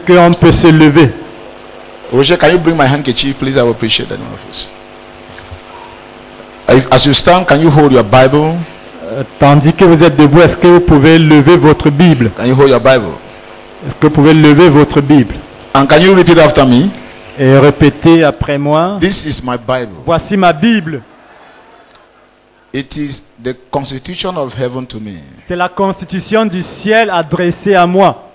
qu'on peut se lever? Roger, can you bring my handkerchief, please? I will appreciate that. As you stand, can you hold your Bible? Tandis que vous êtes debout, est-ce que vous pouvez lever votre Bible? Can you hold your Bible? Est-ce que vous pouvez lever votre Bible? And can you repeat after me? Et répétez après moi. This is my Bible. Voici ma Bible. It is the constitution of heaven to me. C'est la constitution du ciel adressée à moi.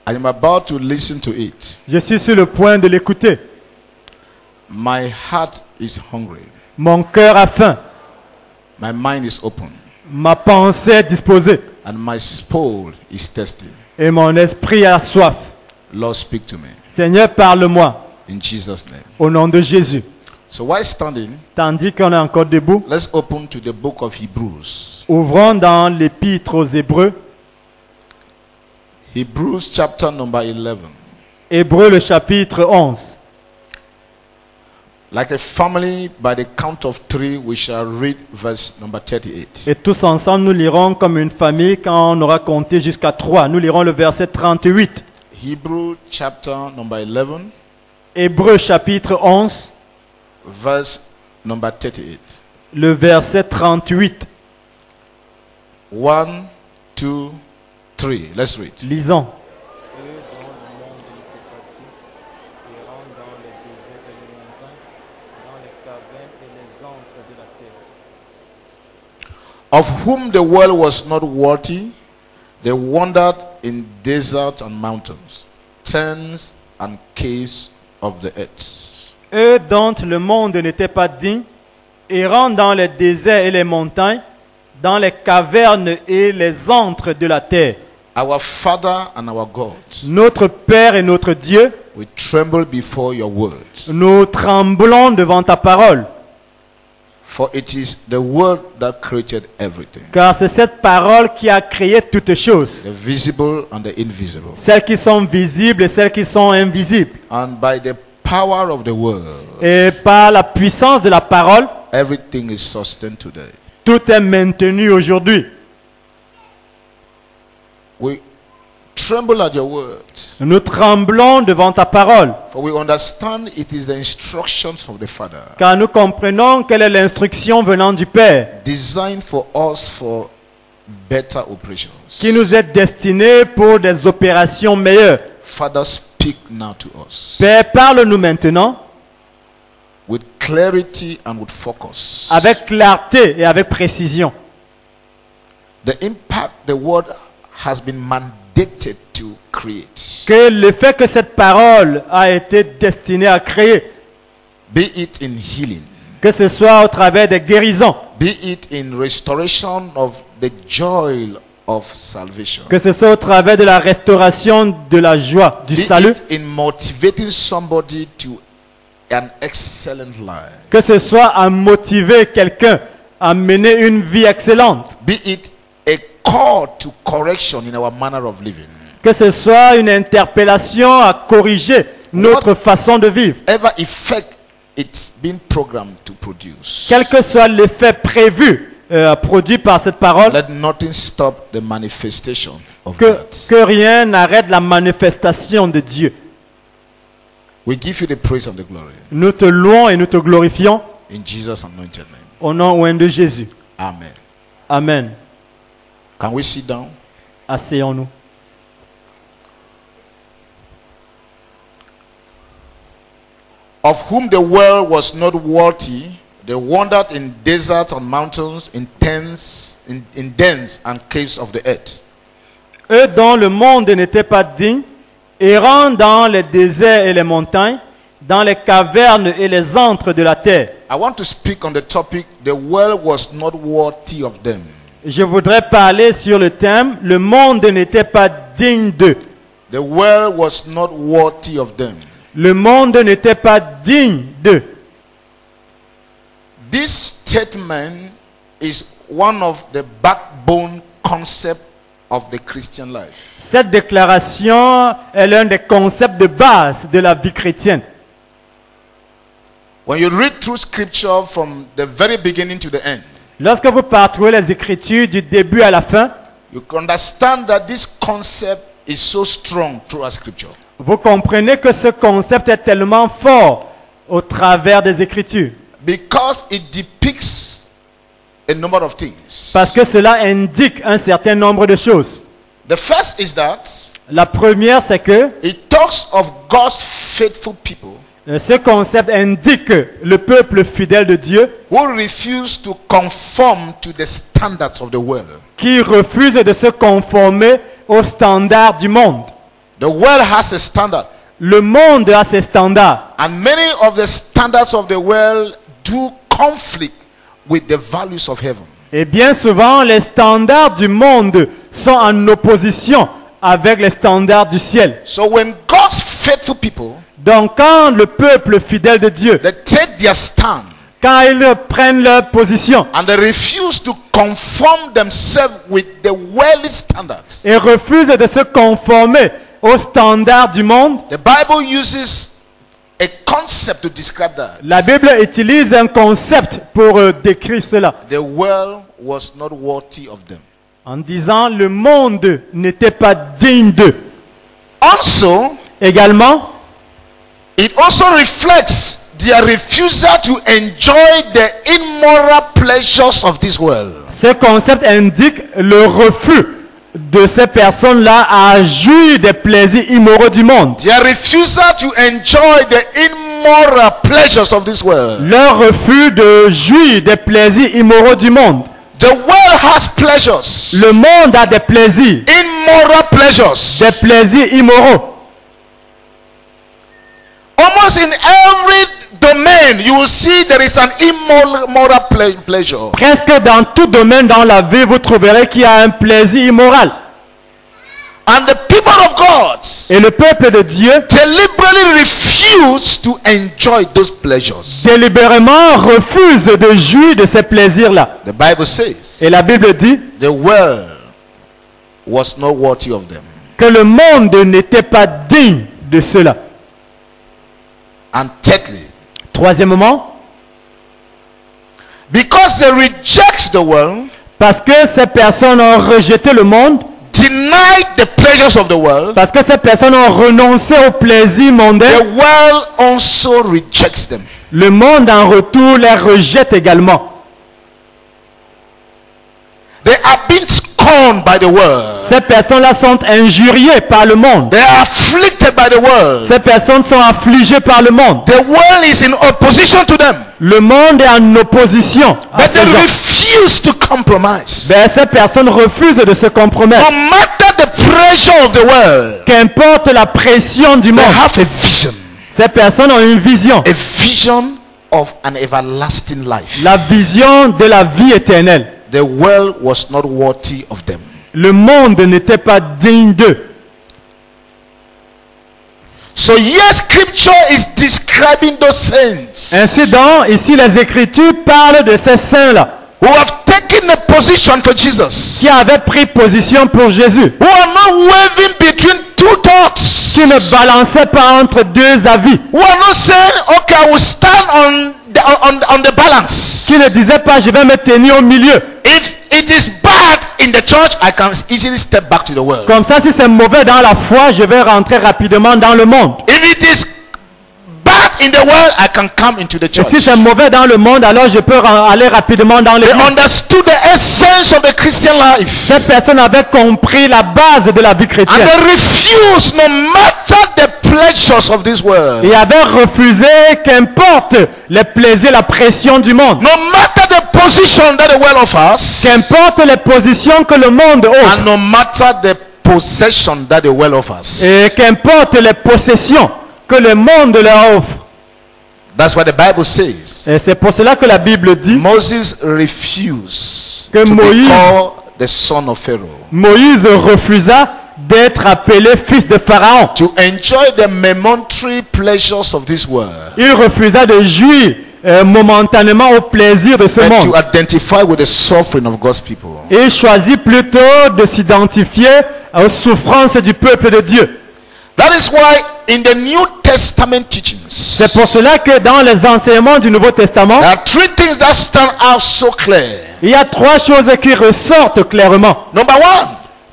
I am about to listen to it. Je suis sur le point de l'écouter. My heart is hungry. Mon cœur a faim. My mind is open. Ma pensée est disposée. And my soul is thirsty. Et mon esprit a soif. Lord, speak to me. Seigneur, parle-moi. In Jesus' name. Au nom de Jésus. So while standing, Tandis qu'on est encore debout, let's open to the book of Hebrews. ouvrons dans l'épître aux Hébreux. Hebrews chapter number 11. Hébreux le chapitre 11. Like a family, by the count of 3, we shall read verse number 38. Et tous ensemble, nous lirons comme une famille quand on aura compté jusqu'à 3. Nous lirons le verset 38. Hebrews chapter number 11, Hébreux chapitre 11, verse number 38. le verset 38. 1, 2, 3. Let's read. Lisons. Of whom the world was not worthy, they wandered in deserts and mountains, tents and caves of the earth. Eux dont le monde n'était pas digne, errant dans les déserts et les montagnes, dans les cavernes et les antres de la terre. Our Father and our God, Notre Père et notre Dieu, we tremble before your word. nous tremblons devant ta parole, For it is the word that created everything, car c'est cette parole qui a créé toutes choses, the visible and the invisible. celles qui sont visibles et celles qui sont invisibles. And by the power of the word, Et par la puissance de la parole, everything is sustained today. tout est maintenu aujourd'hui. We tremble at your word, Nous tremblons devant ta parole, for we understand it is the instructions of the Father, car nous comprenons quelle est l'instruction venant du Père, designed for us for better operations. qui nous est destinée pour des opérations meilleures. Father, speak now to us Père, parle-nous maintenant with clarity and with focus. avec clarté et avec précision. The impact the word has been mandated to create, Que l'effet que cette parole a été destinée à créer, be it in healing, que ce soit au travers des guérisons, be it in restoration of the joy of salvation, que ce soit au travers de la restauration de la joie, du be salut, it in motivating somebody to an excellent life, que ce soit à motiver quelqu'un à mener une vie excellente, be it a call to correction in our manner of living. que ce soit une interpellation à corriger notre façon de vivre, Whatever effect it's been programmed to produce, quel que soit l'effet prévu produit par cette parole, let nothing stop the manifestation of que that. rien n'arrête la manifestation de Dieu. We give you the praise and the glory Nous te louons et nous te glorifions in Jesus' anointed name. au nom de Jésus. Amen. Amen. Can we sit down? Asseyons-nous. Of whom the world was not worthy, they wandered in deserts and mountains, in tents, in dens and caves of the earth. Eux dont le monde n'était pas digne, errant dans les déserts et les montagnes, dans les cavernes et les antres de la terre. I want to speak on the topic, the world was not worthy of them. Je voudrais parler sur le thème, le monde n'était pas digne d'eux. The world was not worthy of them. Le monde n'était pas digne d'eux. This statement is one of the backbone concept of the Christian life. Cette déclaration est l'un des concepts de base de la vie chrétienne. When you read through scripture from the very beginning to the end, Lorsque vous parcourez les Écritures du début à la fin, you can understand that this concept is so strong throughout Scripture. Vous comprenez que ce concept est tellement fort au travers des Écritures. Because it depicts a number of things. Parce que cela indique un certain nombre de choses. The first is that La première, c'est que it talks of God's faithful people ce concept indique le peuple fidèle de Dieu who refuse to conform to the standards of the world. qui refuse de se conformer aux standards du monde. The world has a standard, Le monde a ses standards. and many of the standards of the world do conflict with the values of heaven. Et bien souvent, les standards du monde sont en opposition avec les standards du ciel. So when God's faithful people, Donc quand le peuple fidèle de Dieu, they take their stand quand ils prennent leur position and they refuse to conform themselves with the worldly standards, et refusent de se conformer aux standards du monde, the Bible uses a concept to describe that. la Bible utilise un concept pour décrire cela, The world was not worthy of them. en disant le monde n'était pas digne d'eux. Also, Également, it also reflects their refusal to enjoy the immoral pleasures of this world. ce concept indique le refus de ces personnes-là à jouir des plaisirs immoraux du monde. Their refusal to enjoy the immoral pleasures of this world. Leur refus de jouir des plaisirs immoraux du monde. The world has pleasures, Le monde a des plaisirs, immoral pleasures. des plaisirs immoraux. Almost in every domain, you will see there is an immoral pleasure. Presque dans tout domaine dans la vie, vous trouverez qu'il y a un plaisir immoral. And the people of God Et le peuple de Dieu deliberately refuse to enjoy those pleasures. délibérément refuse de jouir de ces plaisirs-là. The Bible says Et la Bible dit the world was not worthy of them. que le monde n'était pas digne de cela. And thirdly, Troisièmement, because they reject the world, parce que ces personnes ont rejeté le monde, denied the pleasures of the world, parce que ces personnes ont renoncé au plaisir mondain, the world also rejects them. le monde en retour les rejette également. They are being scorned by the world. Ces personnes-là sont injuriées par le monde. They are afflicted by the world. Ces personnes sont affligées par le monde. The world is in opposition to them. Le monde est en opposition à But ces they gens. refuse to compromise. Ben, ces personnes refusent de se compromettre. No matter the pressure of the world, Qu'importe la pression du they monde, have a vision. ces personnes ont une vision. A vision of an everlasting life. La vision de la vie éternelle. The world was not worthy of them. Le monde n'était pas digne d'eux. So here scripture is describing those saints Ainsi donc, ici les Écritures parlent de ces saints-là who have taken a position for Jesus, qui avaient pris position pour Jésus, who are not wavering between two thoughts, qui ne balançaient pas entre deux avis, who are not saying, okay, I will stand on the balance. qui ne disaient pas je vais me tenir au milieu. If it is bad in the church, I can easily step back to the world. Comme ça, si c'est mauvais dans la foi, je vais rentrer rapidement dans le monde. If it is bad in the world, I can come into the Et church. si c'est mauvais dans le monde, alors je peux aller rapidement dans They l'église. understood the essence of the Christian life. Cette personne avait compris la base de la vie And chrétienne they refuse, no matter the pleasures of this world, et avait refusé qu'importe les plaisirs, la pression du monde, no matter the position that the world offers, qu'importe les positions que le monde offre and no matter the possession that the world offers. et qu'importe les possessions que le monde leur offre. That's what the Bible says. Et c'est pour cela que la Bible dit Moses refused Que to be Moïse- called the son of Pharaoh, Moïse refusa d'être appelé fils de Pharaon. to enjoy the momentary pleasures of this world, Il refusa de jouir momentanément au plaisir de ce and monde. to identify with the suffering of God's people. Et il choisit plutôt de s'identifier aux souffrances du peuple de Dieu. That is why in the New Testament teachings, C'est pour cela que dans les enseignements du Nouveau Testament, there are three things that stand out so clear. il y a trois choses qui ressortent clairement. Number one,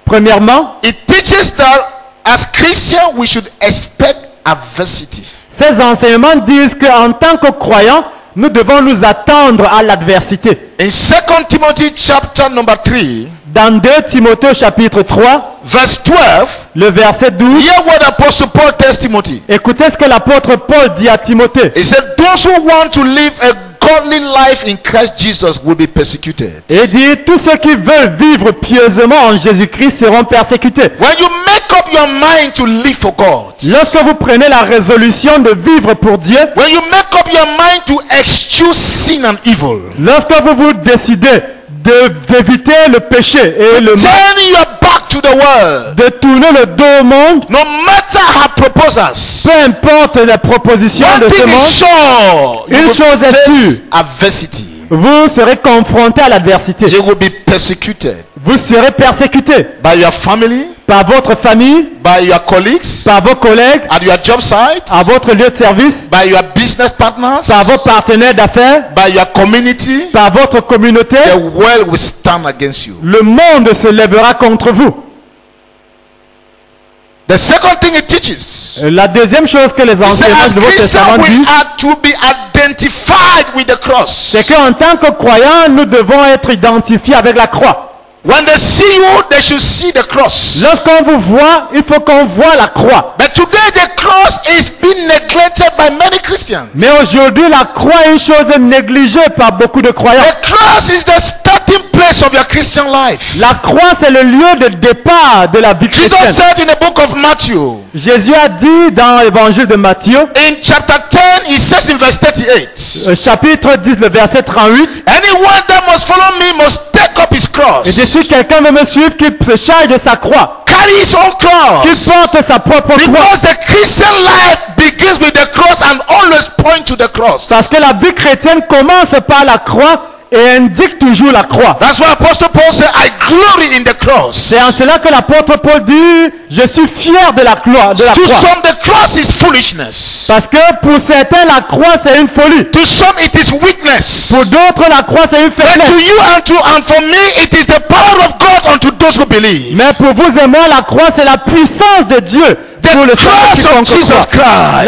Premièrement, it teaches that as Christians, we should expect adversity. Ces enseignements disent qu'en tant que croyants, nous devons nous attendre à l'adversité. In 2 Timothy chapter number 3, Dans 2 Timothée chapitre 3, verse 12, le verset 12, hear what Apostle Paul tells Timothy. écoutez ce que l'apôtre Paul dit à Timothée. He said, those who want to live a godly life in Christ Jesus will be persecuted. Et il dit, tous ceux qui veulent vivre pieusement en Jésus-Christ seront persécutés. When you make up your mind to live for God, Lorsque vous prenez la résolution de vivre pour Dieu, when you make up your mind to eschew sin and evil, lorsque vous vous décidez d'éviter le péché et le mal, turning your back to the world, de tourner le dos au monde, no matter her proposals, peu importe les propositions one de ce thing is monde, sure, you une will chose est face sûre, adversity. vous serez confronté à l'adversité. You will be persecuted Vous serez persécuté by your family, par votre famille, by your colleagues, par vos collègues, at your job site, à votre lieu de service, by your business partners, par vos partenaires d'affaires, by your community. par votre communauté. The world will stand against you. Le monde se lèvera contre vous. The second thing it teaches, La deuxième chose que les it says, enseignements as du Nouveau Testament Christians, we disent, are to be identified with the cross. c'est qu'en tant que croyants, nous devons être identifiés avec la croix. When they see you, they should see the cross. Lorsqu'on vous voit, il faut qu'on voit la croix. But today the cross is being neglected by many Christians. Mais aujourd'hui, la croix est une chose négligée par beaucoup de croyants. The cross is the starting place of your Christian life. La croix, c'est le lieu de départ de la vie Jesus chrétienne. said in the book of Matthew, Jésus a dit dans l'évangile de Matthieu, in chapter 10, he says in verse 38, chapitre 10, le verset 38, anyone that must follow me must take up his et cross, dit, si quelqu'un veut me suivre, qu'il se charge de sa croix, carry his own qu'il cross. porte sa propre croix. Because the Christian life begins with the cross and always point to the cross. Parce que la vie chrétienne commence par la croix et indique toujours la croix. That's why Apostle Paul said, I glory in the cross. C'est en cela que l'apôtre Paul dit, je suis fier de la croix. To some, the cross is foolishness. Parce que pour certains, la croix, c'est une folie. To some, it is weakness. Pour d'autres, la croix, c'est une But to faiblesse. you and for me, it is the power of God unto those who believe. Mais pour vous et moi, la croix, c'est la puissance de Dieu. Pour le The cross of Jesus la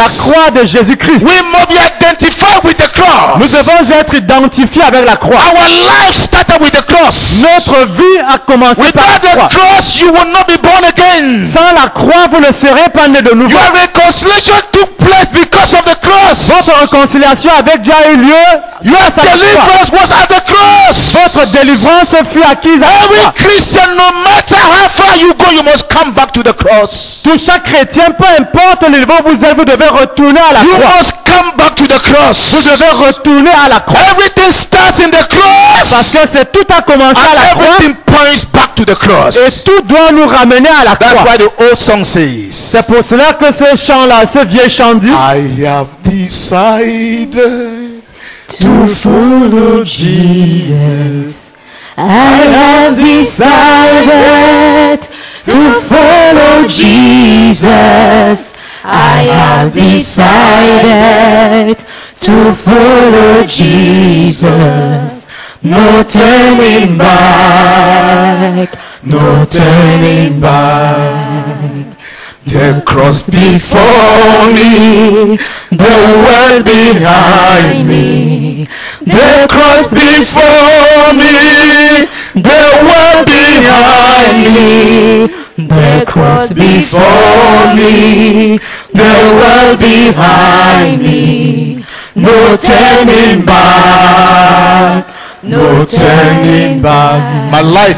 Christ. croix de Jésus-Christ. We must be identified with the cross. Nous devons être identifiés avec la croix. Our life started with the cross. Notre vie a commencé par Without la the croix. cross, you will not be born again. Sans la croix, vous ne serez pas né de nouveau. Your reconciliation took place because of the cross. Votre réconciliation avec Dieu a eu lieu Your grâce à la croix. deliverance was at the cross. Votre délivrance fut acquise à la Every croix. Christian, no matter how far you go, you must come back to the cross. Tout chaque chrétien, peu importe le niveau où vous êtes, vous devez retourner à la You croix. must come back to the cross. Vous devez retourner à la croix. Everything starts in the Parce cross. que c'est tout a commencé à And la croix. everything points back to the cross. Et tout doit nous ramener à la That's croix. why the old song says, C'est pour cela que ce chant-là, ce vieil chant dit, I have decided to follow Jesus. I have decided to follow Jesus. I have decided to follow Jesus. No turning back, no turning back. the cross before me, the world behind me. The cross before me, the world behind me. The cross before me, the world behind me. No turning back, no turning back. My life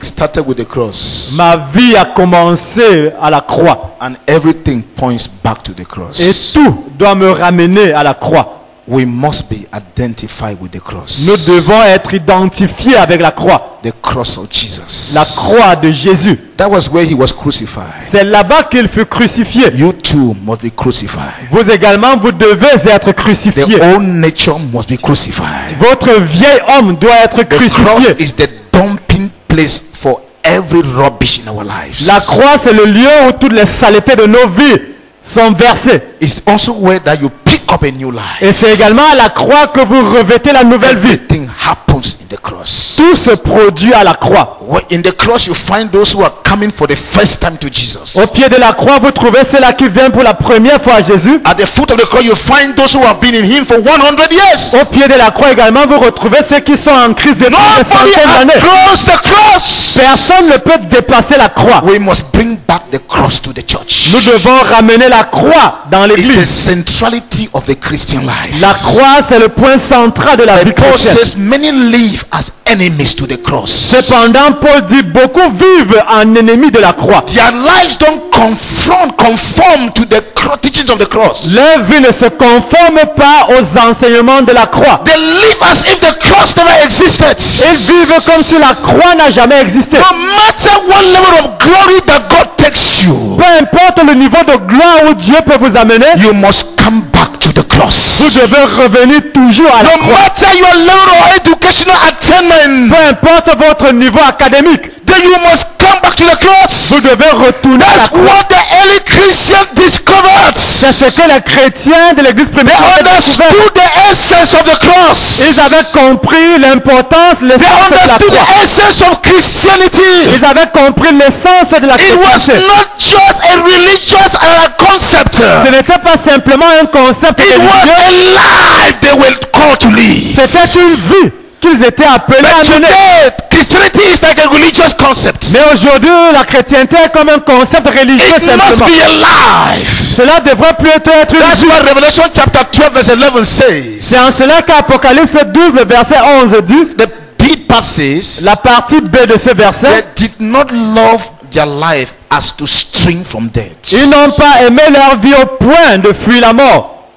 started with the cross, ma vie a commencé à la croix. and everything points back to the Et cross. tout doit me ramener à la croix. We must be identified with the cross. Nous devons être identifiés avec la croix. The cross of Jesus. La croix de Jésus. That was where he was crucified. C'est là-bas qu'il fut crucifié. You too must be crucified. Vous également, vous devez être crucifiés. The old nature must be crucified. Votre vieil homme doit être The cross crucifié. is the dumping place for every rubbish in our lives. La croix, c'est le lieu où toutes les saletés de nos vies sont versées. It's also where that you pick up a new life. Et c'est également à la croix que vous revêtez la nouvelle vie. Everything happens in the cross. Tout se produit à la croix. In the cross, you find those who are coming for the first time to Jesus. Au pied de la croix, vous trouvez ceux-là qui viennent pour la première fois à Jésus. At the foot of the cross, you find those who have been in Him for 100 years. Au pied de la croix également, vous retrouvez ceux qui sont en Christ depuis des Nobody centaines d'années. across the cross. Personne ne peut dépasser la croix. We must bring back the cross to the church. Nous devons ramener la croix dans It's the l'église. centrality of the Christian life. La croix, c'est le point central de la vie Paul chrétienne. says many live as enemies to the cross. Cependant, Paul dit beaucoup vivent en ennemis de la croix. Their lives don't conform to the teachings of the cross. Leur vie ne se conforme pas aux enseignements de la croix. They live as if the cross never existed. Ils vivent comme si la croix n'a jamais existé. No matter what level of glory that God takes you, Peu importe le niveau de gloire où Dieu peut vous amener, you must come back to the cross. vous devez revenir toujours à la No croix. matter your level of educational attainment, Peu importe votre niveau académique, then you must come back to the cross. vous devez retourner à la That's croix. what the early Christians discovered. C'est ce que les chrétiens de l'église They primitive avaient découvert. understood the essence of the cross. Ils avaient compris l'importance, They l'essence de la understood croix. the essence of Christianity. Ils avaient compris l'essence de la It was chrétienté. not just a religious concept. Ce n'était pas simplement un concept It was religieux, a life they were called to live. c'était une vie qu'ils étaient appelés à But mener. today, Christianity is like a religious concept. Mais aujourd'hui, la chrétienté est comme un concept religieux It must simplement. be a life. Cela devrait plutôt être une That's vie. what Revelation chapter 12 verse 11 says. C'est en cela qu'Apocalypse 12, le verset 11 dit, The B part says, la partie B de ce they verset, did not love their life as to string from death. ils n'ont pas aimé leur vie au point de fuir la mort.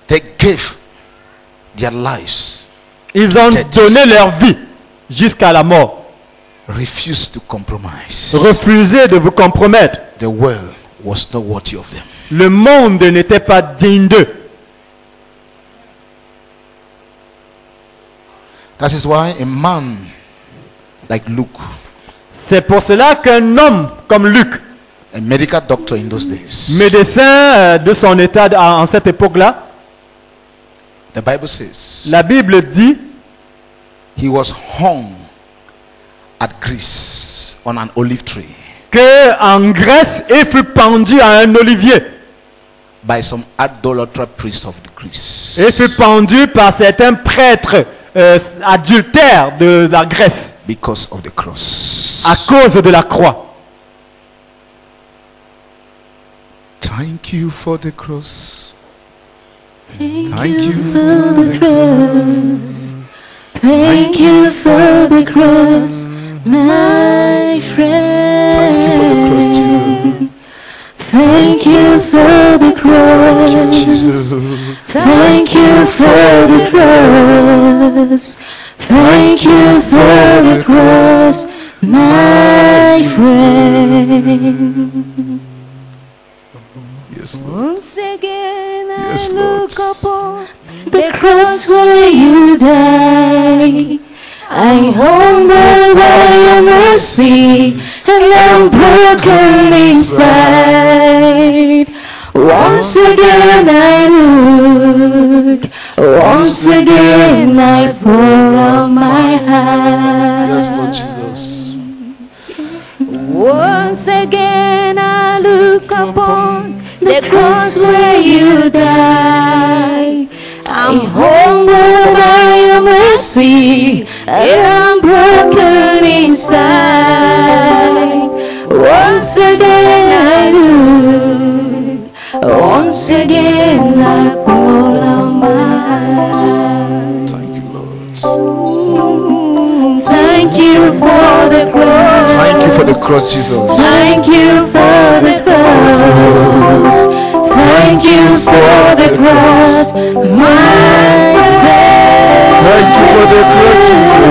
They gave their lives, Ils ont donné leur vie jusqu'à la mort. refused to compromise. Refusez de vous compromettre. The world was not worthy of them. Le monde n'était pas digne d'eux. That is why a man like Luke, C'est pour cela qu'un homme comme Luc, a medical doctor in those days, médecin de son état en cette époque-là, the Bible says, la Bible dit, he was hung at Greece on an olive tree qu'en Grèce, il fut pendu à un olivier. by some idolatrous priest of Greece. Il fut pendu par certains prêtres adultères de la Grèce Because of the cross. à cause de la croix. Thank you for the cross. Thank you for the cross. Thank you for the cross, my friend. Thank you for the cross, Jesus. Thank you for the cross. Thank you for the cross. Thank you for the cross, my friend. Yes, Lord. Once again Yes, I Lord. look upon the cross where you died. I humble by your mercy and I'm broken inside. Once again I look, once again I pour out my Yes, Lord heart. Jesus. Once again I look upon the cross where you died. I'm humbled by your mercy, and I'm broken inside. Once again I look, once again I pour out my heart. Thank you, Lord. Thank you for the cross. Thank you for the cross, Jesus. Thank you for the cross. Thank you for the cross, my friend. Thank you for the cross, Jesus.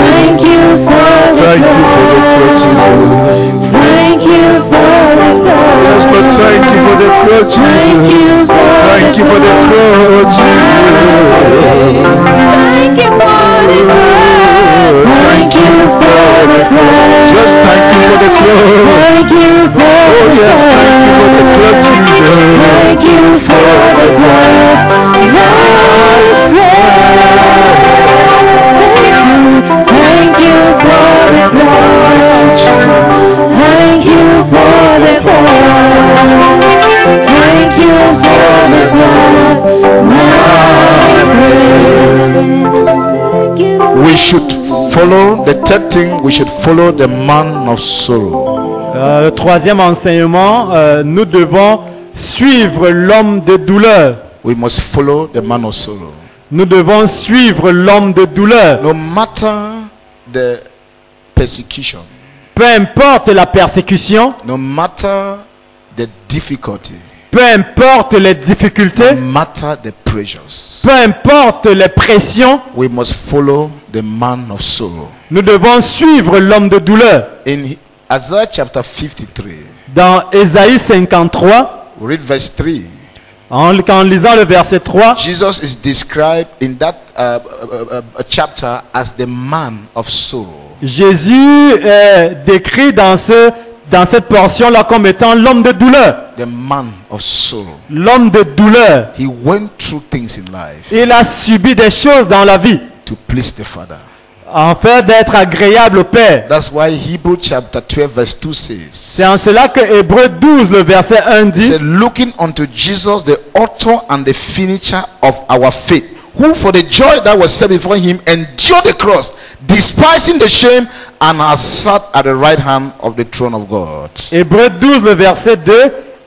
Thank you for the Thank you for the cross, Jesus. Thank you for the cross. Yes, Lord, thank you for the cross, Thank Jesus. you for Thank you for the cross, Jesus. Thank you for the cross. Thank you for the cross. Just thank you for the cross. Thank you for Oh, yes, thank you for the cross, Jesus. Thank you for the cross, my friend. Thank you, third thing, we should follow the man of sorrow. Le troisième enseignement, nous devons suivre l'homme de douleur. We must follow the man of sorrow. Nous devons suivre l'homme de douleur. No matter the persecution, Peu importe la persécution, no matter the difficulty, peu importe les difficultés, no matter the pressures, peu importe les pressions, we must follow the man of sorrow. nous devons suivre l'homme de douleur. In Isaiah chapter 53, Dans Ésaïe 53, we read verse 3. en lisant le verset 3, Jesus is described in that chapter as the man of sorrow. Jésus est décrit dans cette portion-là comme étant l'homme de douleur. The man of sorrow. L'homme de douleur. He went through things in life Il a subi des choses dans la vie, to please the Father. en fait d'être agréable au Père. That's why Hebrews chapter 12 verse 2 says, C'est en cela que Hébreux 12, le verset 1 he dit, said, looking unto Jesus, the author and the finisher of our faith, who for the joy that was set before him endured the cross, despising the shame, and has sat at the right hand of the throne of God. Hébreux 12, le verset 2,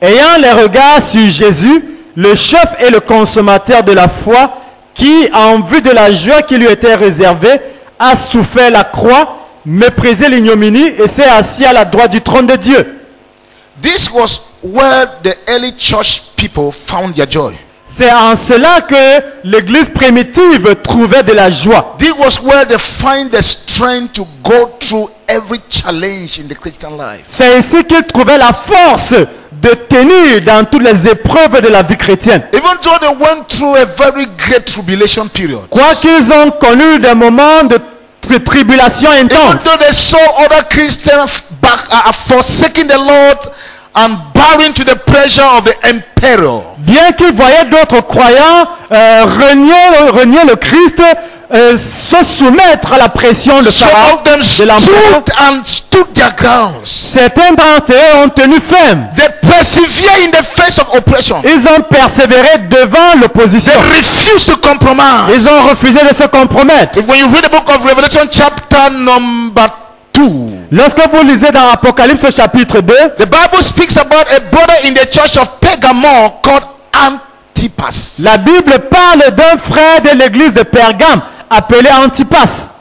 ayant les regards sur Jésus, le chef et le consommateur de la foi, qui, en vue de la joie qui lui était réservée, a souffert la croix, méprisé l'ignominie et s'est assis à la droite du trône de Dieu. This was where the early church people found their joy. C'est en cela que l'église primitive trouvait de la joie. This was where they find the strength to go through every challenge in the Christian life. C'est ici qu'ils trouvaient la force de tenir dans toutes les épreuves de la vie chrétienne. Even though they went through a very great tribulation period. Quoiqu'ils ont connu des moments de tribulation Even intense. though they saw other Christians forsaking the Lord and bowing to the pressure of the emperor. Bien qu'ils voyaient d'autres croyants renier le Christ, se soumettre à la pression de Some Pharaon, of them de l'empereur, stood their grounds. certains d'entre eux ont tenu ferme. They persevere in the face of oppression. Ils ont persévéré devant They l'opposition. refuse to compromise. Ils ont refusé de se compromettre. When you read the book of Revelation chapter number 2, Lorsque vous lisez dans Apocalypse chapitre 2, the Bible speaks about a brother in the church of Pergamon called Antipas. la Bible parle d'un frère de l'église de Pergame appelé Antipas.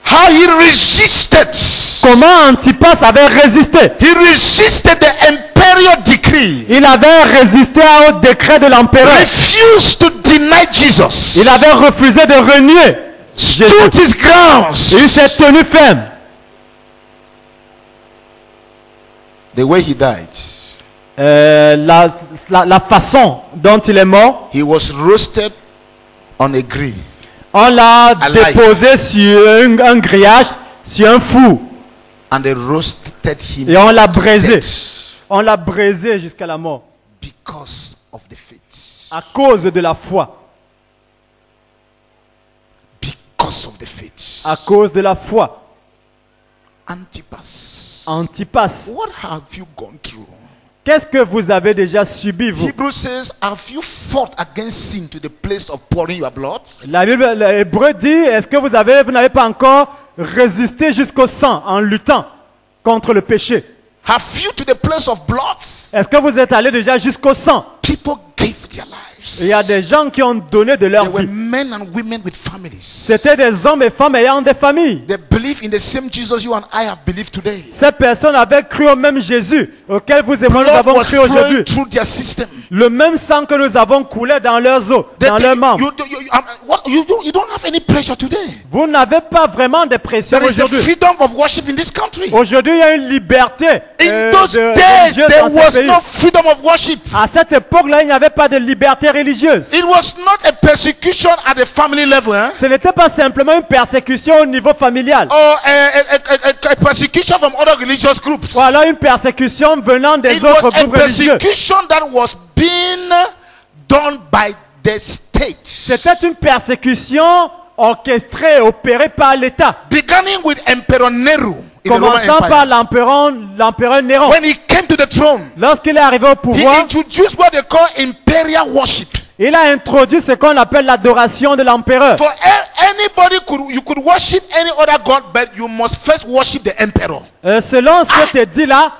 How he resisted. Comment Antipas avait résisté? He resisted the imperial decree. Il avait résisté au décret de l'empereur. Refused to deny Jesus. Il avait refusé de renier Jésus. Stood his grounds. Il s'est tenu ferme. The way he died, La façon dont il est mort, he was roasted on a grill. on l'a Alive. déposé sur un grillage, sur un four, And they roasted him et on l'a to braisé. death On l'a braisé jusqu'à la mort, because of the faith. à cause de la foi. Because of the faith. À cause de la foi. Antipas. Antipas, What have you gone through? qu'est-ce que vous avez déjà subi, vous? Hebrew says, have you fought against sin to the place of pouring your blood? La Bible, l'Hébreu dit, est-ce que vous n'avez pas encore résisté jusqu'au sang en luttant contre le péché? Have you to the place of blood? Est-ce que vous êtes allé déjà jusqu'au sang? People gave their lives. Il y a des gens qui ont donné de leur They were vie. men and women with families. C'était des hommes et femmes ayant des familles. They believe in the same Jesus you and I have believed today. Ces personnes avaient cru au même Jésus auquel vous et moi nous Blood avons was cru flowing aujourd'hui. through their system. Le même sang que nous avons coulé dans leurs os, dans leurs membres. You don't have any pressure today. Vous n'avez pas vraiment de pression There is a aujourd'hui. freedom of worship in this country. Aujourd'hui, il y a une liberté In those days, religieuse there dans ce was pays. no freedom of worship. À cette époque-là, il n'y avait pas de liberté religieuse. It was not a persecution at the family level, Ce n'était pas simplement une persécution au niveau familial. or a persecution from other religious groups. Voilà une persécution venant des It autres was a groupes religieux. persecution that was being done by the state, C'était une persécution orchestrée, opérée par l'État. beginning with Emperor Nero in the Roman Commençant par Empire. l'empereur Néron. When he came to the throne, Lorsqu'il est arrivé au he pouvoir, introduced what they call imperial worship. Il a introduit ce qu'on appelle l'adoration de l'empereur. For anybody you could worship any other god, but you must first worship the emperor. Selon ce que dit là,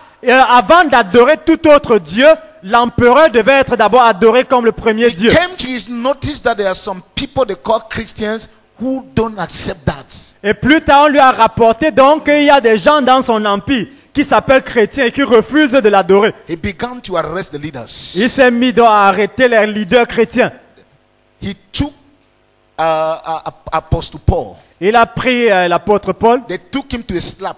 avant d'adorer tout autre Dieu, l'empereur devait être d'abord adoré comme le premier He Dieu. came to his notice that there are some people they call Christians who don't accept that. Et plus tard, on lui a rapporté donc qu'il y a des gens dans son empire qui s'appellent chrétiens et qui refusent de l'adorer. He began to arrest the leaders. Il s'est mis donc à arrêter les leaders chrétiens. He took Apostle Paul. Il a pris l'apôtre Paul, They took him to a slap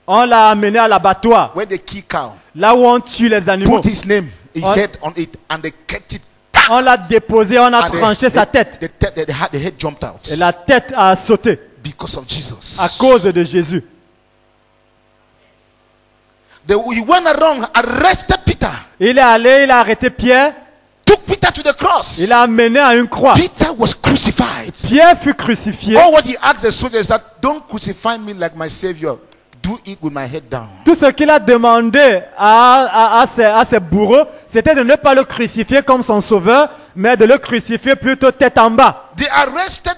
on l'a amené à l'abattoir, where they kill cow. là où on tue les animaux. Put his name, his On- head on it, and they kept it. On l'a déposé, on a And tranché sa tête. the head jumped out Et la tête a sauté because of Jesus. à cause de Jésus. He went around, arrested Peter, Il est allé, il a arrêté Pierre, took Peter to the cross. il l'a amené à une croix. Peter was crucified. Pierre fut crucifié. All what he asked the soldiers that don't crucify me like my savior, do it with my head down. Tout ce qu'il a demandé à ses bourreaux, c'était de ne pas le crucifier comme son sauveur, mais de le crucifier plutôt tête en bas. They arrested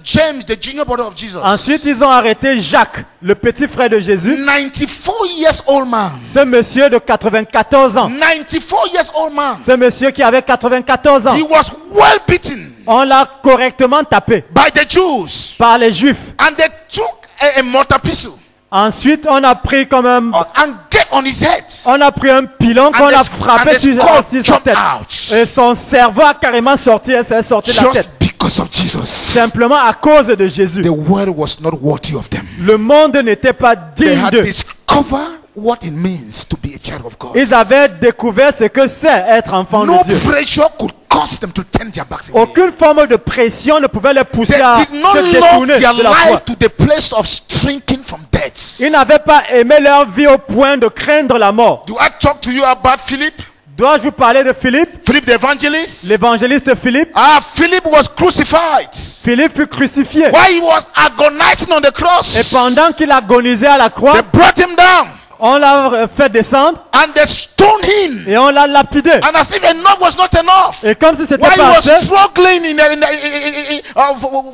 James, the junior brother of Jesus. Ensuite, ils ont arrêté Jacques, le petit frère de Jésus, 94 years old man. ce monsieur de 94 ans. 94 years old man. Ce monsieur qui avait 94 ans. He was well beaten On l'a correctement tapé by the Jews. par les Juifs. And they took a mortar pistol Ensuite, on a pris comme un, and get on his head. on a pris un pilon qu'on a the frappé sur skull sa jumped tête. out. Et son cerveau a carrément sorti, elle s'est sorti de la Just tête. because of Jesus. Simplement à cause de Jésus. The world was not worthy of them. Le monde n'était pas They digne had d'eux. discovered what it means to be a child of God. Ils avaient découvert ce que c'est être enfant No de Dieu. pressure could cause them to turn their backs away. Aucune forme de pression ne pouvait les pousser They à did not se love détourner their de la foi. life to the place of shrinking from death. Ils n'avaient pas aimé leur vie au point de craindre la mort. Do I talk to you about Philip? Dois-je vous parler de Philippe, Philip the evangelist? l'évangéliste Philippe? Philip was crucified. Philippe fut crucifié. While he was agonizing on the Et cross, pendant qu'il agonisait à la croix, they brought him down on l'a fait descendre and they stoned him. et on l'a lapidé. And as if enough was not enough, Et comme si c'était while he pas was assez, struggling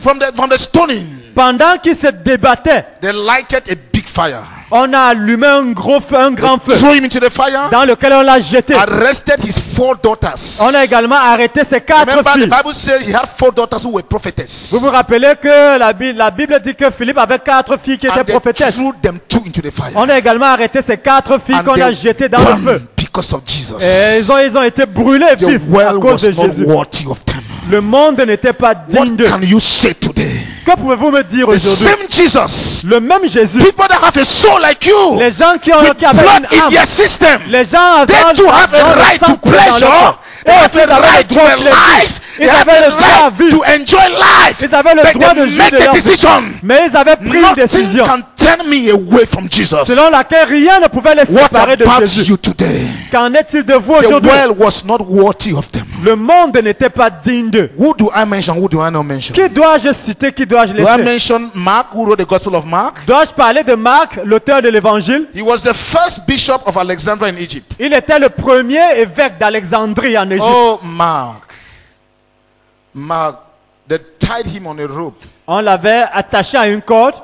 from the stoning, pendant qu'il se débattait, they lighted a big fire. on a allumé un gros feu, un grand feu, Threw him into the fire, dans lequel on l'a jeté. arrested his 4 daughters. On a également arrêté ses 4 Remember, the filles. Bible says he had 4 daughters who were prophetess. Vous vous rappelez que la Bible dit que Philippe avait 4 filles qui étaient And they prophétesses. threw them 2 into the fire. On a également arrêté ces 4 filles And qu'on a they jetées dans le feu. burned because of Jesus. Et ils ont été brûlés The vifs à world cause de was not Jésus. worthy of them. Le monde n'était pas digne What d'eux. can you say today? Que pouvez-vous me dire The aujourd'hui? same Jesus, Le même Jésus. people that have a soul like you, Les gens qui with avaient blood une in âme. their system, Les gens they too have a right to pleasure. They have a right to a life. They Ils have avaient a le droit à right vivre. to enjoy life. Ils avaient le But droit de they juger make de a leur vie. decision. Mais ils avaient pris une Nothing décision can turn me away from Jesus. selon laquelle rien ne pouvait les What séparer de about Jésus. you today? Qu'en est-il de vous The aujourd'hui? world was not worthy of them. Le monde n'était pas digne d'eux. Who do I mention? Who do I not mention? Qui dois-je citer? Qui dois-je Do I laisser? mention Mark, who wrote the Gospel of Mark? Dois-je parler de Marc, l'auteur de l'évangile? He was the first bishop of Alexandria in Egypt. Il était le premier évêque d'Alexandrie en Égypte. Oh, Mark. Mark, they tied him on a rope, On l'avait attaché à une corde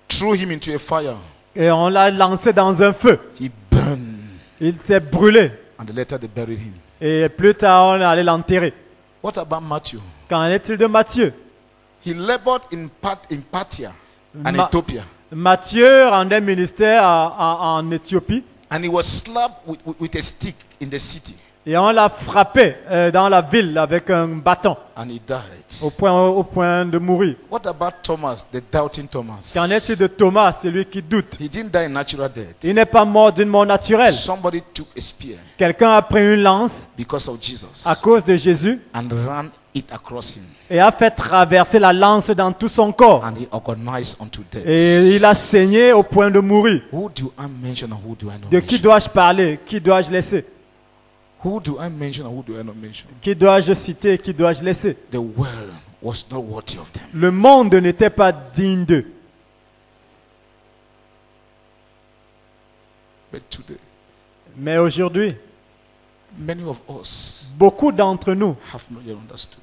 threw him into a fire. et on l'a lancé dans un feu. He burned, Il s'est brûlé. and later they buried him. Et plus tard, on est allé l'enterrer. What about Matthew? Qu'en est-il de Matthieu? He labored in Parthia and Ma- Ethiopia, Matthieu rendait ministère en Éthiopie and he was slapped with a stick in the city, et on l'a frappé dans la ville avec un bâton and he died. au point de mourir. What about Thomas, the doubting Thomas? Qu'en est-il de Thomas, celui qui doute? He didn't die a natural death. Il n'est pas mort d'une mort naturelle. Somebody took a spear Quelqu'un a pris une lance because of Jesus à cause de Jésus and ran it across him, et a fait traverser la lance dans tout son corps. and he agonized unto death. Et il a saigné au point de mourir. Who do I mention and who do I not De qui mention? dois-je parler? Qui dois-je laisser? Who do I mention and who do I not mention? Qui dois-je citer? Qui dois-je laisser? The world was not worthy of them. Le monde n'était pas digne d'eux. But today, Mais aujourd'hui, Many of us Beaucoup d'entre nous, have not yet understood.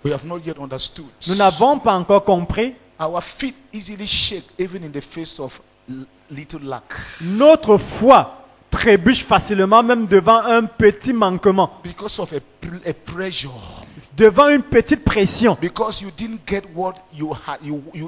We have not yet understood. nous n'avons pas encore compris. Our feet easily shake even in the face of little lack. Notre foi trébuche facilement même devant un petit manquement, Because of a pressure. devant une petite pression. Because you didn't get what you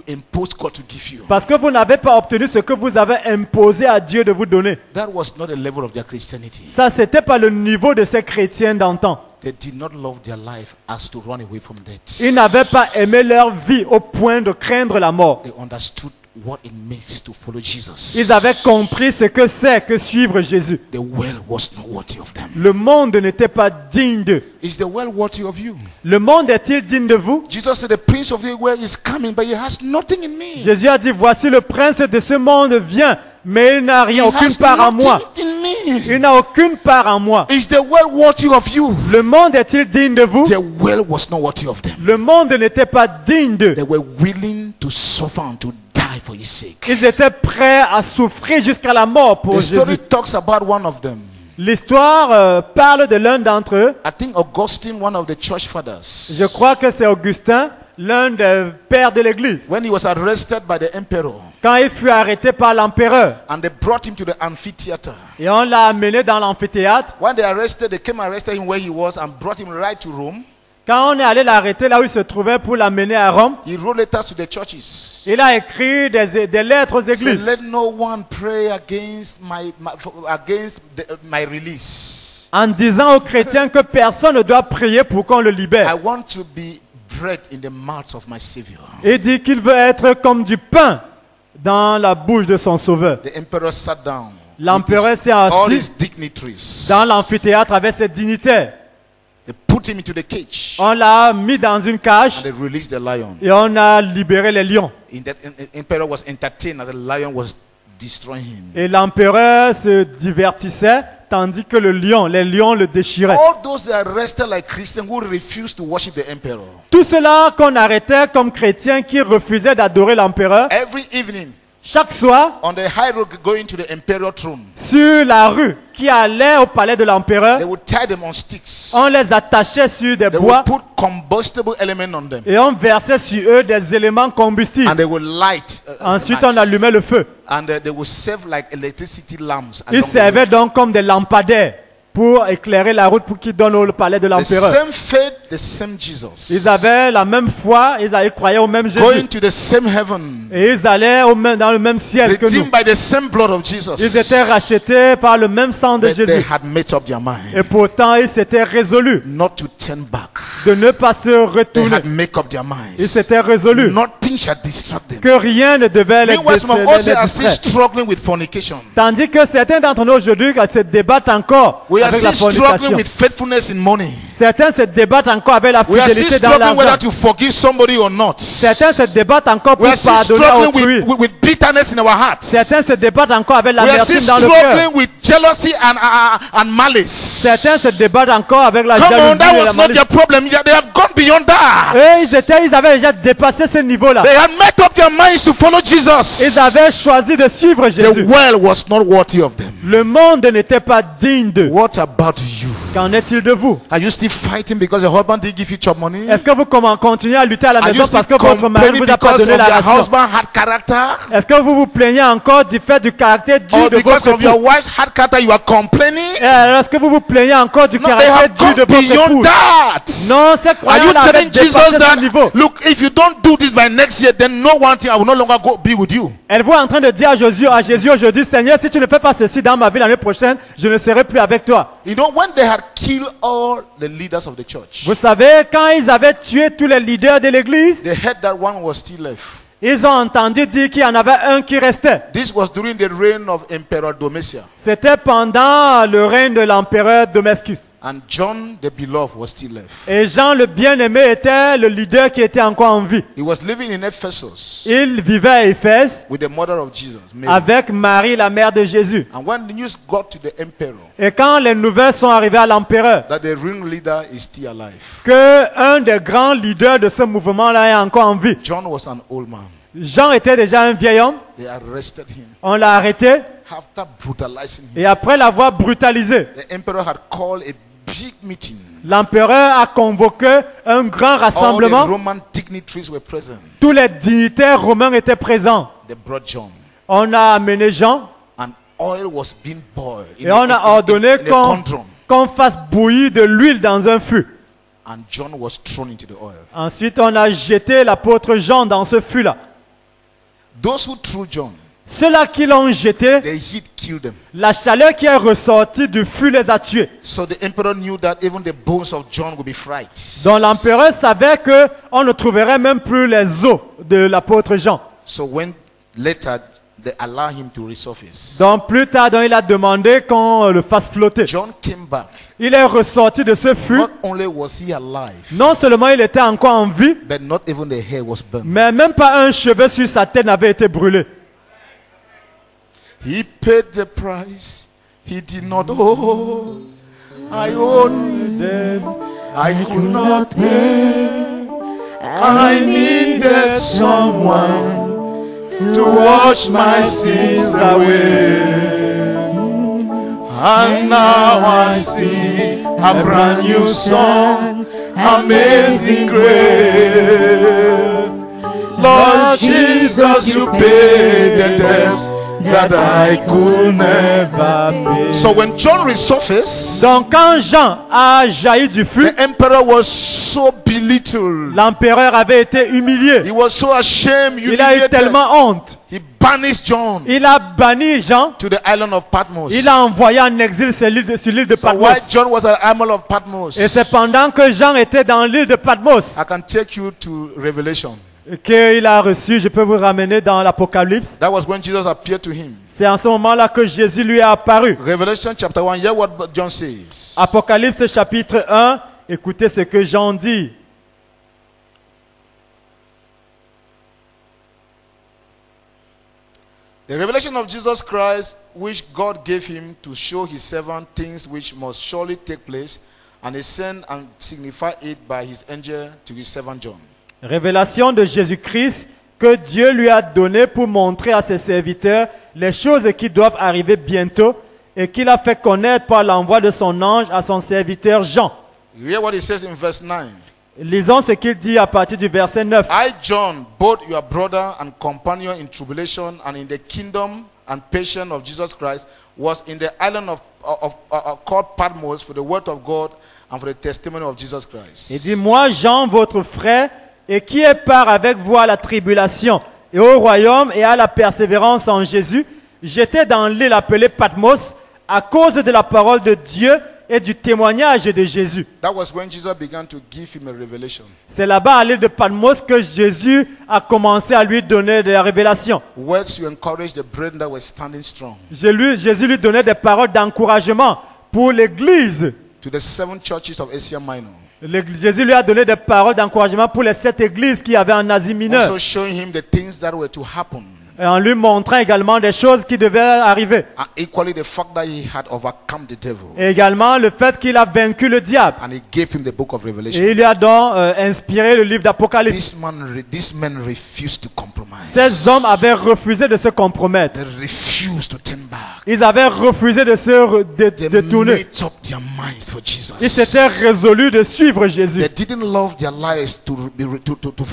imposed God to give you. Parce que vous n'avez pas obtenu ce que vous avez imposé à Dieu de vous donner. That was not the level of their Christianity. Ça, c'était pas le niveau de ces chrétiens d'antan. They did not love their life as to run away from death. Ils n'avaient pas aimé leur vie au point de craindre la mort. They understood what it means to follow Jesus. Ils avaient compris ce que c'est que suivre Jésus. The well was not worthy of them. Le monde n'était pas digne d'eux. Is the well worthy of you? Le monde est-il digne de vous? Jesus said, the prince of the world is coming, but he has nothing in me. Jésus a dit, voici le prince de ce monde vient, mais il n'a rien, He aucune has part en nothing moi. in me. Il n'a aucune part en moi. Is the well worthy of you? Le monde est-il digne de vous? The well was not worthy of them. Le monde n'était pas digne d'eux. They were willing to suffer and to die for his sake. Ils étaient prêts à souffrir jusqu'à la mort pour The story Jésus. talks about one of them. L'histoire parle de l'un d'entre eux. I think Augustine, one of the church fathers. Je crois que c'est Augustin, l'un des pères de l'Église. When he was arrested by the emperor Quand il fut arrêté par l'empereur and they brought him to the amphitheater. et on l'a amené dans l'amphithéâtre, When they came arrested him where he was and brought him right to Rome. quand on est allé l'arrêter là où il se trouvait pour l'amener à Rome, He wrote letters to the churches. il a écrit des lettres aux He said, églises let no one pray against my release. en disant aux chrétiens que personne ne doit prier pour qu'on le I libère. want to be bread in the mouth of my Savior. Il dit qu'il veut être comme du pain dans la bouche de son sauveur. The emperor sat down. L'empereur s'est All assis his dignitaries. dans l'amphithéâtre avec ses dignitaires. They put him into the cage On l'a mis dans une and cage they released the lion. et on a libéré les lions. The emperor was entertained as the lion was destroying him. Et l'empereur se divertissait tandis que les lions le déchiraient. All those that are arrested like Christians who refused to worship the emperor. Tout cela qu'on arrêtait comme chrétiens qui refusaient d'adorer l'empereur, Every evening chaque soir, on the high road going to the imperial throne, sur la rue qui allait au palais de l'empereur, they would tie them on sticks. on les attachait sur des They bois would put combustible element on them. et on versait sur eux des éléments combustibles. And they would light. Ensuite, match. on allumait le feu. And they would serve like electricity lamps. Ils along the servaient way. donc comme des lampadaires pour éclairer la route pour qu'ils donnent au palais de The l'empereur. same faith, the same Jesus. Ils avaient la même foi, ils croyaient au même Going Jésus. to the same heaven. Et ils allaient dans le même ciel que nous. Redeemed by the same blood of Jesus. Ils étaient rachetés par le même sang de But they Jésus. had made up their Et mind pourtant, ils s'étaient résolus not to turn back. de ne pas se They retourner. had made up their Ils minds. s'étaient résolus Nothing shall distract them. que rien ne devait les Meanwhile, some of us les are still distraire. struggling with fornication. Tandis que certains d'entre nous aujourd'hui se débattent encore We are avec la still struggling fornication. with faithfulness in money. Certains se débattent encore avec la We are still fidélité dans struggling whether l'argent. to forgive somebody or not. Certains se débattent encore pour We are still pardonner à struggling autrui. with bitterness in our hearts. Certains se débattent encore avec We are l'amertume still dans le cœur. struggling with jealousy and malice. Certains se débattent encore avec la Come on, jalousie that et la was not malice. their problem. They have gone beyond that. Et ils avaient déjà dépassé ce niveau-là. They had made up their minds to follow Jesus. Ils avaient choisi de suivre The Jésus. well was not worthy of them. Le monde n'était pas digne d'eux. What about you? Qu'en est-il de vous? Are you still fighting because your husband didn't give you chop money? Est-ce que vous continuez à lutter à la Are you maison still parce que votre mari complaining vous a pas because of donné la your ration? husband had character? Est-ce que vous vous plaignez encore du fait du caractère dur Or de because votre of your époux? wife's hard character you are complaining? Et alors, est-ce que vous vous plaignez encore du No, they caractère have dur gone de votre beyond époux? that. Non, ces Are you croyants-là avaient telling Jesus dépassé ce that, niveau. look, if you don't do this by next year, then no one thing, I will no longer be with you? Elle voit en train de dire à Jésus aujourd'hui, Seigneur, si tu ne fais pas ceci dans ma vie l'année prochaine, je ne serai plus avec toi. You know, when they had killed all the leaders of the church, Vous savez, quand ils avaient tué tous les leaders de l'église, they heard that one was still left. ils ont entendu dire qu'il y en avait un qui restait. This was during the reign of Emperor Domitian. C'était pendant le règne de l'empereur Domescus. And John the Beloved was still left. Et Jean le bien-aimé était le leader qui était encore en vie. He was living in Ephesus Il vivait à Éphèse with the mother of Jesus, Mary. avec Marie, la mère de Jésus. And when the news got to the emperor Et quand les nouvelles sont arrivées à l'empereur, that the ringleader is still alive, que un des grands leaders de ce mouvement-là est encore en vie. John was an old man. Jean était déjà un vieil homme. They arrested him, On l'a arrêté, after brutalizing him, Et après l'avoir brutalisé, the emperor had called a big meeting. l'empereur a convoqué un grand All the rassemblement. Roman dignitaries were present. Tous les dignitaires romains étaient présents. They brought John, On a amené Jean and oil was being boiled et on a ordonné in a cauldron, qu'on fasse bouillir de l'huile dans un fût. and John was thrown into the oil. Ensuite, on a jeté l'apôtre Jean dans ce fût-là. Those who threw John, Ceux-là qui l'ont jeté, the heat killed them. la chaleur qui est ressortie du fût les a tués. So the emperor knew that even the bones of John would be fried. Donc l'empereur savait qu'on ne trouverait même plus les os de l'apôtre Jean. So when later they allowed him to resurface, Donc plus tard, donc, il a demandé qu'on le fasse flotter. John came back. Il est ressorti de ce fût. Not only was he alive, Non seulement il était encore en vie, but not even the hair was burned. mais même pas un cheveu sur sa tête n'avait été brûlé. He paid the price he did not owe. I owed, I could not pay. I needed someone to wash my sins away. And now I see a brand new song, Amazing Grace. Lord Jesus, you paid the debts that I could never pay. So when John resurfaced, Donc quand Jean a jailli du fût, the emperor was so belittled. l'empereur avait été humilié. He was so ashamed, Il a eu humiliated. tellement honte. He banished John Il a banni Jean. to the island of Patmos. Il a envoyé en exil sur l'île de So Patmos. while John was at the island of Patmos, Et c'est pendant que Jean était dans l'île de Patmos I can take you to Revelation. qu'il a reçu, je peux vous ramener dans l'Apocalypse. That was when Jesus appeared to him. C'est en ce moment-là que Jésus lui est apparu. Revelation chapter 1, hear what John says. Apocalypse chapitre 1, écoutez ce que Jean dit. The revelation of Jesus Christ, which God gave him to show his servant things which must surely take place, and he sent and signified it by his angel to his servant John. Révélation de Jésus-Christ que Dieu lui a donné pour montrer à ses serviteurs les choses qui doivent arriver bientôt et qu'il a fait connaître par l'envoi de son ange à son serviteur Jean. You hear what he says in verse 9. Lisons ce qu'il dit à partir du verset 9. I, John, both your brother and companion in tribulation and in the kingdom and patience of Jesus Christ, was in the island called Patmos for the word of God and for the testimony of Jesus Christ. Il dit, moi Jean, votre frère, et qui est part avec vous à la tribulation et au royaume et à la persévérance en Jésus, j'étais dans l'île appelée Patmos à cause de la parole de Dieu et du témoignage de Jésus. That was when Jesus began to give him a revelation. C'est là-bas à l'île de Patmos que Jésus a commencé à lui donner des révélations. Words to encourage the brethren that were standing strong. Jésus lui donnait des paroles d'encouragement pour l'Église. To the 7 churches of Asia Minor. Jésus lui a donné des paroles d'encouragement pour les 7 églises qu'il y avait en Asie mineure. Also showing him the things that were to happen. Et en lui montrant également des choses qui devaient arriver. And equally the fact that he had overcome the devil. Et également le fait qu'il a vaincu le diable. And he gave him the book of Revelation. Et il lui a donc inspiré le livre d'Apocalypse. These men refused to compromise. Ces hommes avaient refusé de se compromettre. They refused to turn back. Ils avaient refusé de se They détourner. made up their minds for Jesus. Ils s'étaient résolus de suivre Jésus. They didn't love their lives to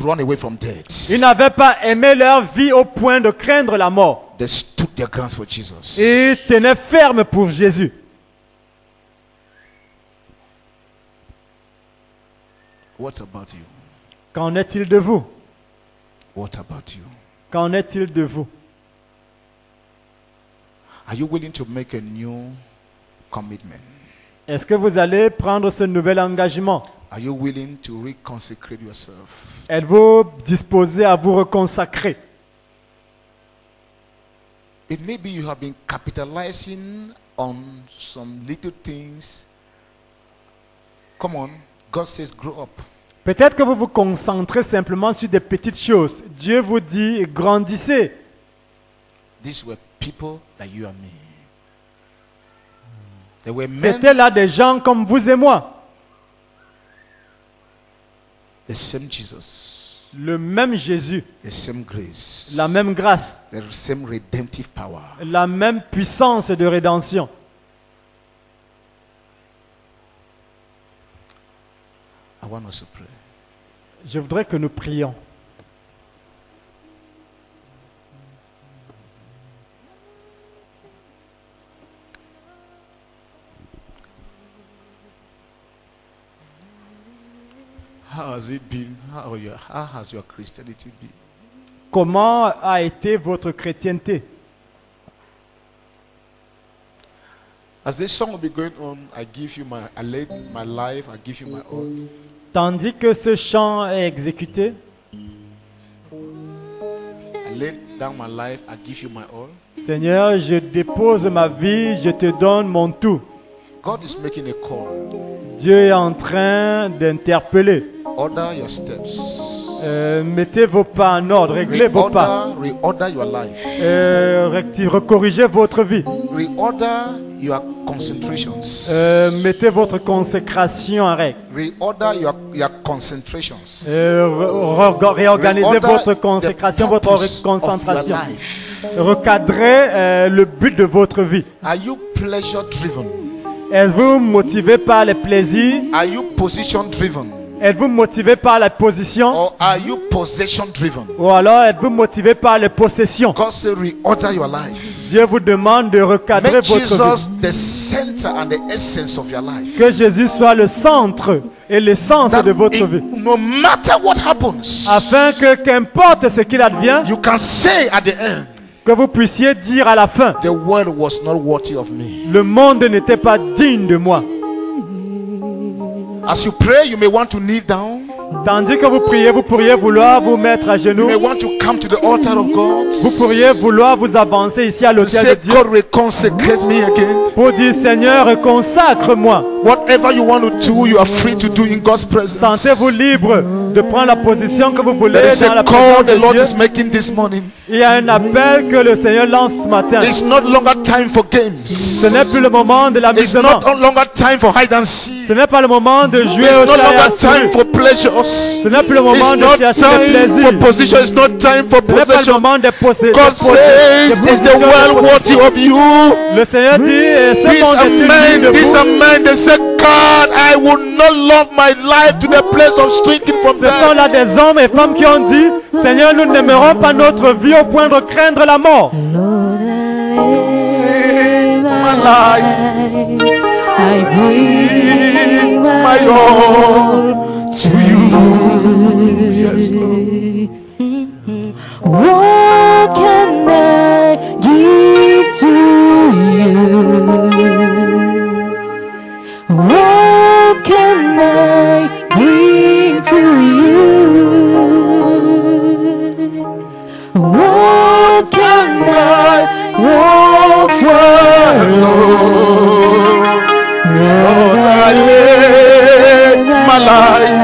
run away from death. Ils n'avaient pas aimé leur vie au point de craindre la mort. They stood their grounds for Jesus. Et ils tenaient ferme pour Jésus. What about you? Qu'en est-il de vous? What about you? Qu'en est-il de vous? Are you willing to make a new commitment? Est-ce que vous allez prendre ce nouvel engagement? Are you willing to reconsecrate yourself? Êtes-vous disposé à vous reconsacrer? It may be you have been capitalizing on some little things. Come on, God says grow up. Peut-être que vous vous concentrez simplement sur des petites choses. Dieu vous dit grandissez. These were people like you and me. They were men, C'était là des gens comme vous et moi. the same Jesus. Le même Jésus, the same grace, la même grâce, the same redemptive power. la même puissance de rédemption. I want us to pray. Je voudrais que nous prions. How has it been? How has your Christianity been? Comment a été votre chrétienté? As this song will be going on, I laid my life, I give you my all. Tandis que ce chant est exécuté, I laid down my life, I give you my all. Seigneur, je dépose ma vie, je te donne mon tout. God is making a call. Dieu est en train d'interpeller. Order your steps. Mettez vos pas en ordre, réglez vos pas. Reorder your life. Recorrigez votre vie. Reorder your concentrations. Mettez votre consécration en règle. Reorder your concentrations. Réorganisez votre consécration, votre concentration. Recadrez le but de votre vie. Are you pleasure driven? Êtes-vous motivé par les plaisirs? Are you position driven? Êtes-vous motivé par la position? Or are you possession driven? Ou alors êtes-vous motivé par les possessions? God said reorder your life. Dieu vous demande de recadrer Make votre Jesus vie. the center and the essence of your life. Que Jésus soit le centre et l'essence de votre vie. No matter what happens, Afin que qu'importe ce qu'il advient, you can say at the end, que vous puissiez dire à la fin, the world was not worthy of me. le monde n'était pas digne de moi. As you pray, you may want to kneel down. Tandis que vous priez, vous pourriez vouloir vous mettre à You genoux. may want to come to the altar of God. Vous pourriez vouloir vous avancer ici à To l'autel say, de Dieu God, reconsecrate me again. pour dire, Seigneur, consacre-moi. Whatever you want to do, you are free to do in God's presence. Sentez-vous libre de prendre la position que vous voulez There is dans a la call présence the Lord de is Dieu. making this morning. Il y a un appel que le Seigneur lance ce matin. It's not longer time for games. Ce n'est plus le moment de It's l'amusement. not longer time for hide and seek. Ce n'est pas le moment de jouer It's au no chat et à longer souris. time for pleasures. Ce n'est plus le moment It's de not chercher time des for plaisirs. position. It's not time for Ce n'est pas le possession. moment de posséder. God says, is the world worthy of you? Le Seigneur dit, ce These monde are est digne men, de these are vous. men, they said, God, I will not love my life to the place of shrinking from Ce sont là death. des hommes et femmes qui ont dit, Seigneur, nous n'aimerons pas notre vie au point de craindre la mort. Lord, I lay My my life, life. I bring my my all to you. Yes, Lord. What can I give to you? What can I bring to you? What can I offer, Lord, Lord, I lay my life,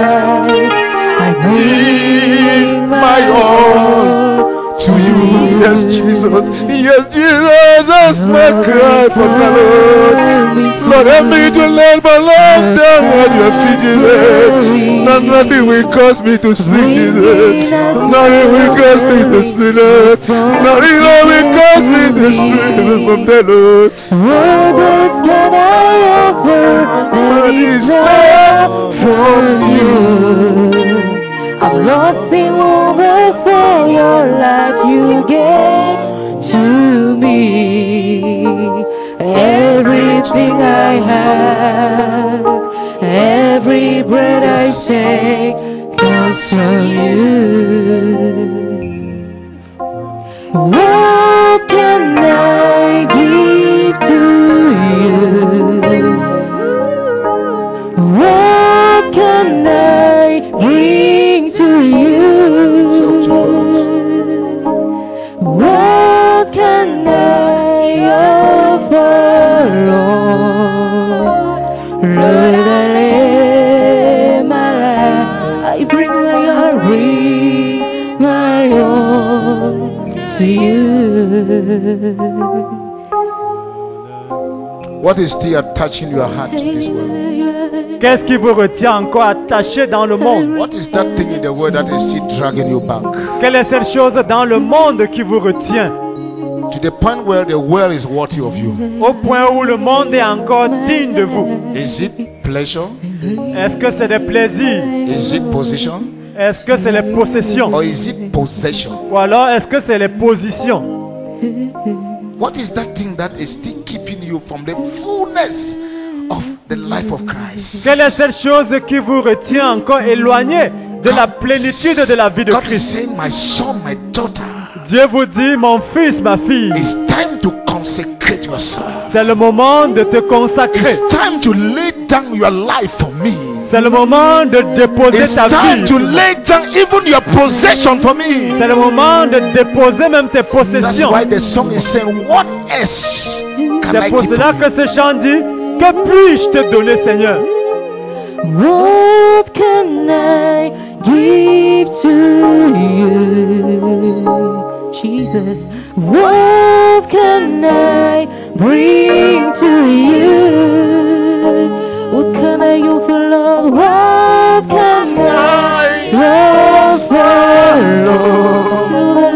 I give my all to you. Yes, Jesus. Yes, Jesus. That's my cry for the Lord. Lord, help me to let my life down at your feet, Jesus. Nothing will cause me to sleep, Jesus. Nothing will cause me to sleep. Nothing will cause me to sleep from the Lord. What else can I offer that is not from you? I'm lost in wonders for your life you gave to me. Everything I have, every breath I take comes from you. What can I give to you? What can I bring to you? What can I offer, Lord? Lord, I lay my life, I bring my heart, bring my all to you. What is still attaching your heart to this world? Qu'est-ce qui vous retient encore attaché dans le monde? What is that thing in the world that is still dragging you back? Quelle est cette chose dans le monde qui vous retient? To the point where the world is worthy of you. Au point où le monde est encore digne de vous. Is it pleasure? Est-ce que c'est des plaisirs? Is it position? Est-ce que c'est les possessions? Or is it possession? Ou alors est-ce que c'est les positions? What is that thing that is still keeping you from the fullness of the life of Christ? Quelle est cette chose qui vous retient encore éloigné de la plénitude de la vie de God is Christ? saying, my son, my daughter, Dieu vous dit, mon fils, ma fille, it's time to consecrate yourself. c'est le moment de te consacrer. It's time to lay down your life for me. C'est le moment de déposer It's ta time vie. to lay down even your possession for me. C'est le moment de déposer même tes That's possessions. why the song is saying, what else can C'est I pour give cela for que you? ce chant dit, que puis-je te donner, Seigneur? What can I give to you, Jesus? What can I bring to you? What can I offer, Lord? What can I offer, Lord?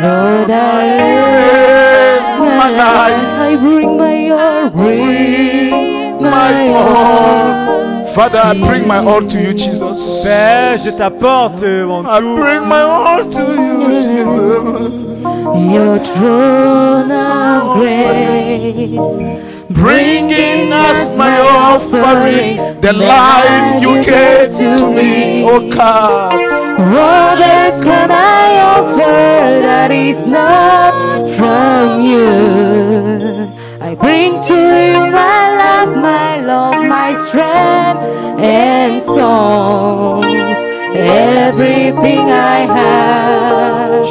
Lord, I live my life. I bring my all, bring my all. Father, I bring my all to you, Jesus. Père, je t'apporte mon I tout. bring my all to you, Jesus. Your throne of grace, Bringing us my offering, the life you gave to me, oh God. What else can I offer that is not from you? I bring to you my love, my strength and songs. Everything I have,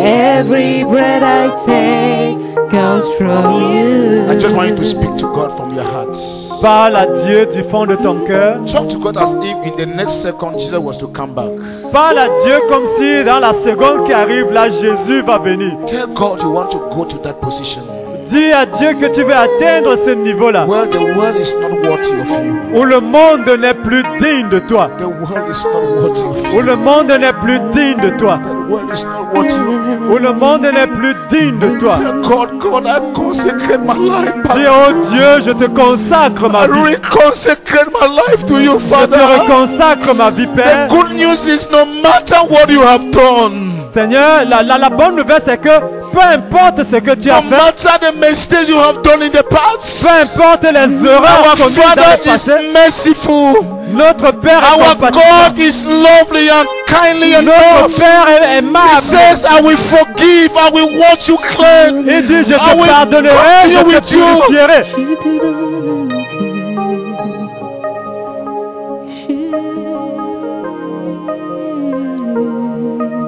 every breath I take comes from you. I just want you to speak to God from your heart. Parle à Dieu du fond de ton cœur. Talk to God as if in the next second Jesus was to come back. Parle à Dieu comme si dans la seconde qui arrive, là, Jésus va venir. Tell God you want to go to that position Dis à Dieu que tu veux atteindre ce niveau-là, where the world is not worthy of you. où le monde n'est plus digne de toi. The world is not worthy of Où you. le monde n'est plus digne de toi. The world is not worthy of you. Où le monde n'est plus digne de toi. Tell God, God, I consecrate my life Dis, back. oh Dieu, je te consacre ma I vie. reconsecrate my life to you, Je te Father. reconsacre ma vie, The Père. good news is no matter what you have done, Seigneur, la bonne nouvelle, c'est que peu importe ce que tu no as fait, matter the mistakes you have done in the past, peu importe les erreurs our commises dans Father le is passé, merciful. notre Père est Our compatissant. God is lovely and kindly Notre enough. Père est He aimable. says, I will forgive, I will wash you clean. Il dit, je I te will pardonnerai, je continue te with you. purifierai.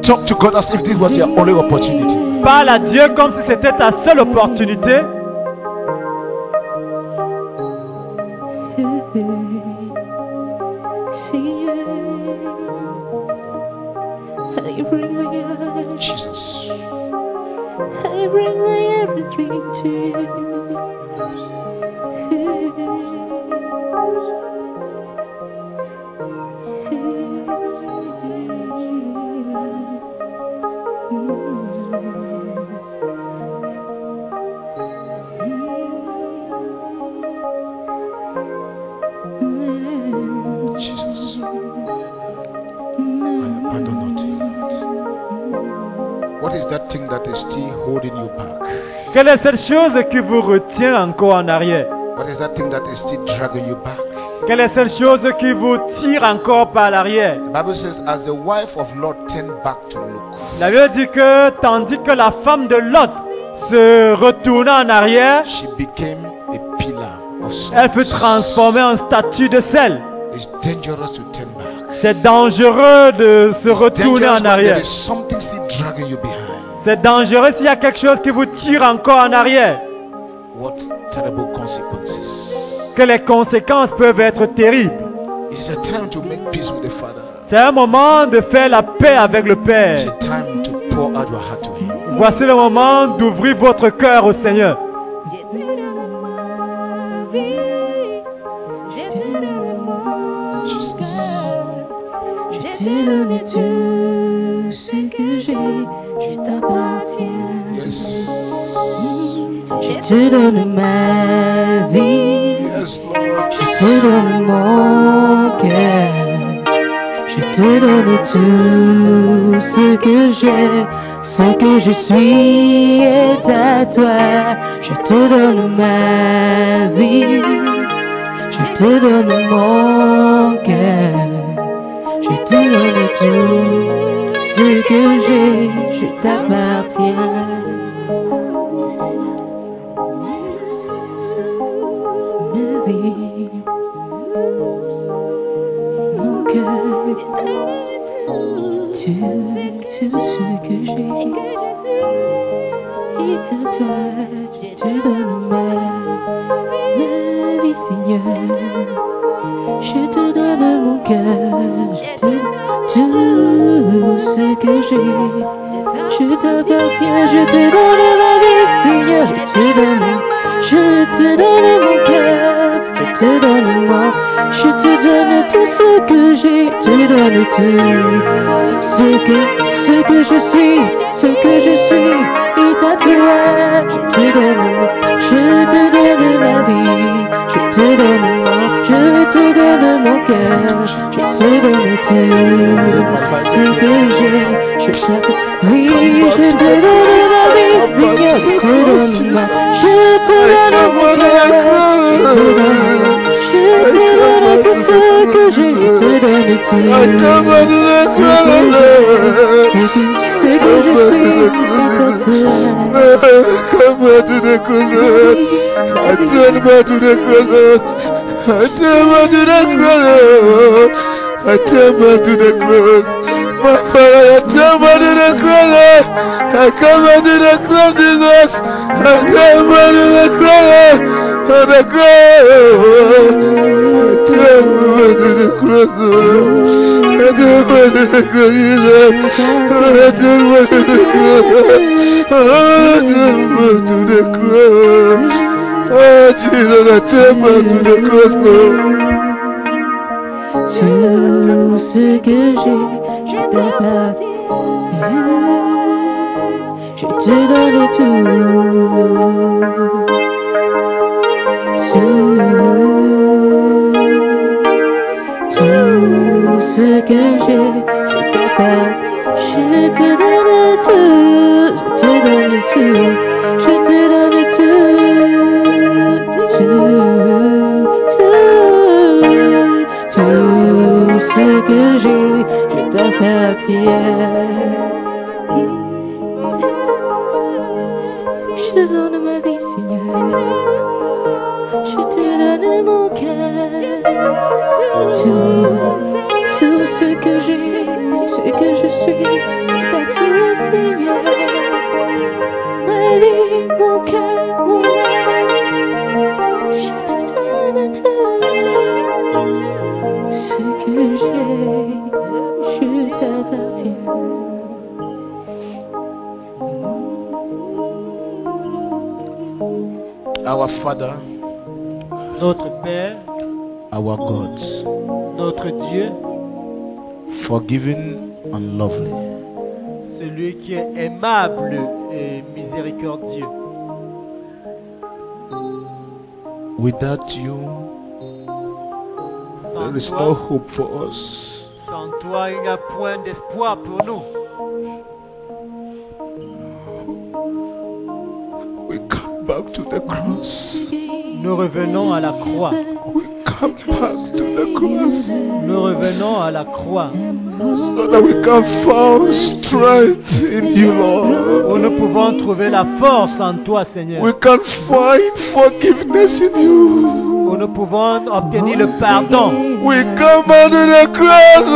Talk to God as if this was your only opportunity. Parle à Dieu comme si c'était ta seule opportunité. I bring my life, Jesus. I bring my everything to Jesus. I abandon not to you, Lord. What is that thing that is still holding you back? Quelle est cette chose qui vous retient encore en arrière? What is that thing that is still dragging you back? Quelle est cette chose qui vous tire encore par l'arrière? The Bible says, as the wife of Lot turned back to look, La Bible dit que tandis que la femme de Lot se retourna en arrière, she became a pillar of elle fut salt. transformée en statue de sel. It's dangerous to turn back. C'est dangereux de se It's retourner dangerous en when arrière. there is something still dragging you behind. C'est dangereux s'il y a quelque chose qui vous tire encore en arrière. What terrible consequences. Que les conséquences peuvent être terribles. It is a time to make peace with the Father. C'est un moment de faire la paix avec le Père. It's a time to pour out your heart to Him. Voici le moment d'ouvrir votre cœur au Seigneur. vie. Je te donne mon cœur. Je te donne tout ce que j'ai. Je t'appartiens. Yes. Je te donne ma vie. Yes, Lord. Je te donne mon cœur. Je te donne tout ce que j'ai, ce que je suis est à toi. Je te donne ma vie, je te donne mon cœur. Je te donne tout ce que j'ai, je t'appartiens. Ma vie, mon cœur. Tout ce que j'ai est à toi. Je te donne ma vie, Seigneur. Je te donne mon cœur. Je te donne tout ce que j'ai. Je t'appartiens. Je te donne ma vie, Seigneur. Je te donne mon cœur. Je te donne moi. Je te donne tout ce que j'ai. Je te donne tout. Ce que je suis, ce que je suis est à toi. Je te donne ma vie, je te donne mon cœur, je te donne tout ce que j'ai. Je t'appelle, oui, je te donne ma vie, Seigneur, je te donne mon cœur, je te donne tout ce que j'ai, je te donne tout. Ce que je suis est à toi. Come on to the cross, Lord. I turn back to the cross, Lord. I turn back to the cross, Lord. I turn back to the cross. My Father, I turn back to the cross, Lord. I come back to the cross, Jesus. I turn back to the cross, Lord. On the cross. I turn back to the cross, Lord. I turn back to the cross, Jesus. I turn back to the cross. I turn back to the cross. Oh, Jesus, I turn back to the cross, Lord. Tout ce que j'ai, je t'appartiens. Je te donne tout. Tout ce que j'ai, je t'appartiens. Je te donne tout. Je te donne tout. Je te donne tout ce que j'ai, je t'appartiens. Je te donne ma vie, Seigneur. Je te donne mon cœur. Tout ce que j'ai, ce que je suis, est à toi, Seigneur. Ma vie, mon cœur, mon âme. Je te donne tout. Ce que j'ai, je t'appartiens. Our Father, Notre Père, our God, notre Dieu, forgiving and lovely. celui qui est aimable et miséricordieux. Without you, there is no hope for us. Sans toi, il n'y a point d'espoir pour nous. We come back to the cross. Nous revenons à la croix. We come back to the cross Nous revenons à la croix so that we can find strength in you, Lord. où nous pouvons trouver la force en toi, Seigneur. We can find forgiveness in you. Où nous pouvons obtenir le pardon. We come back to the cross, Nous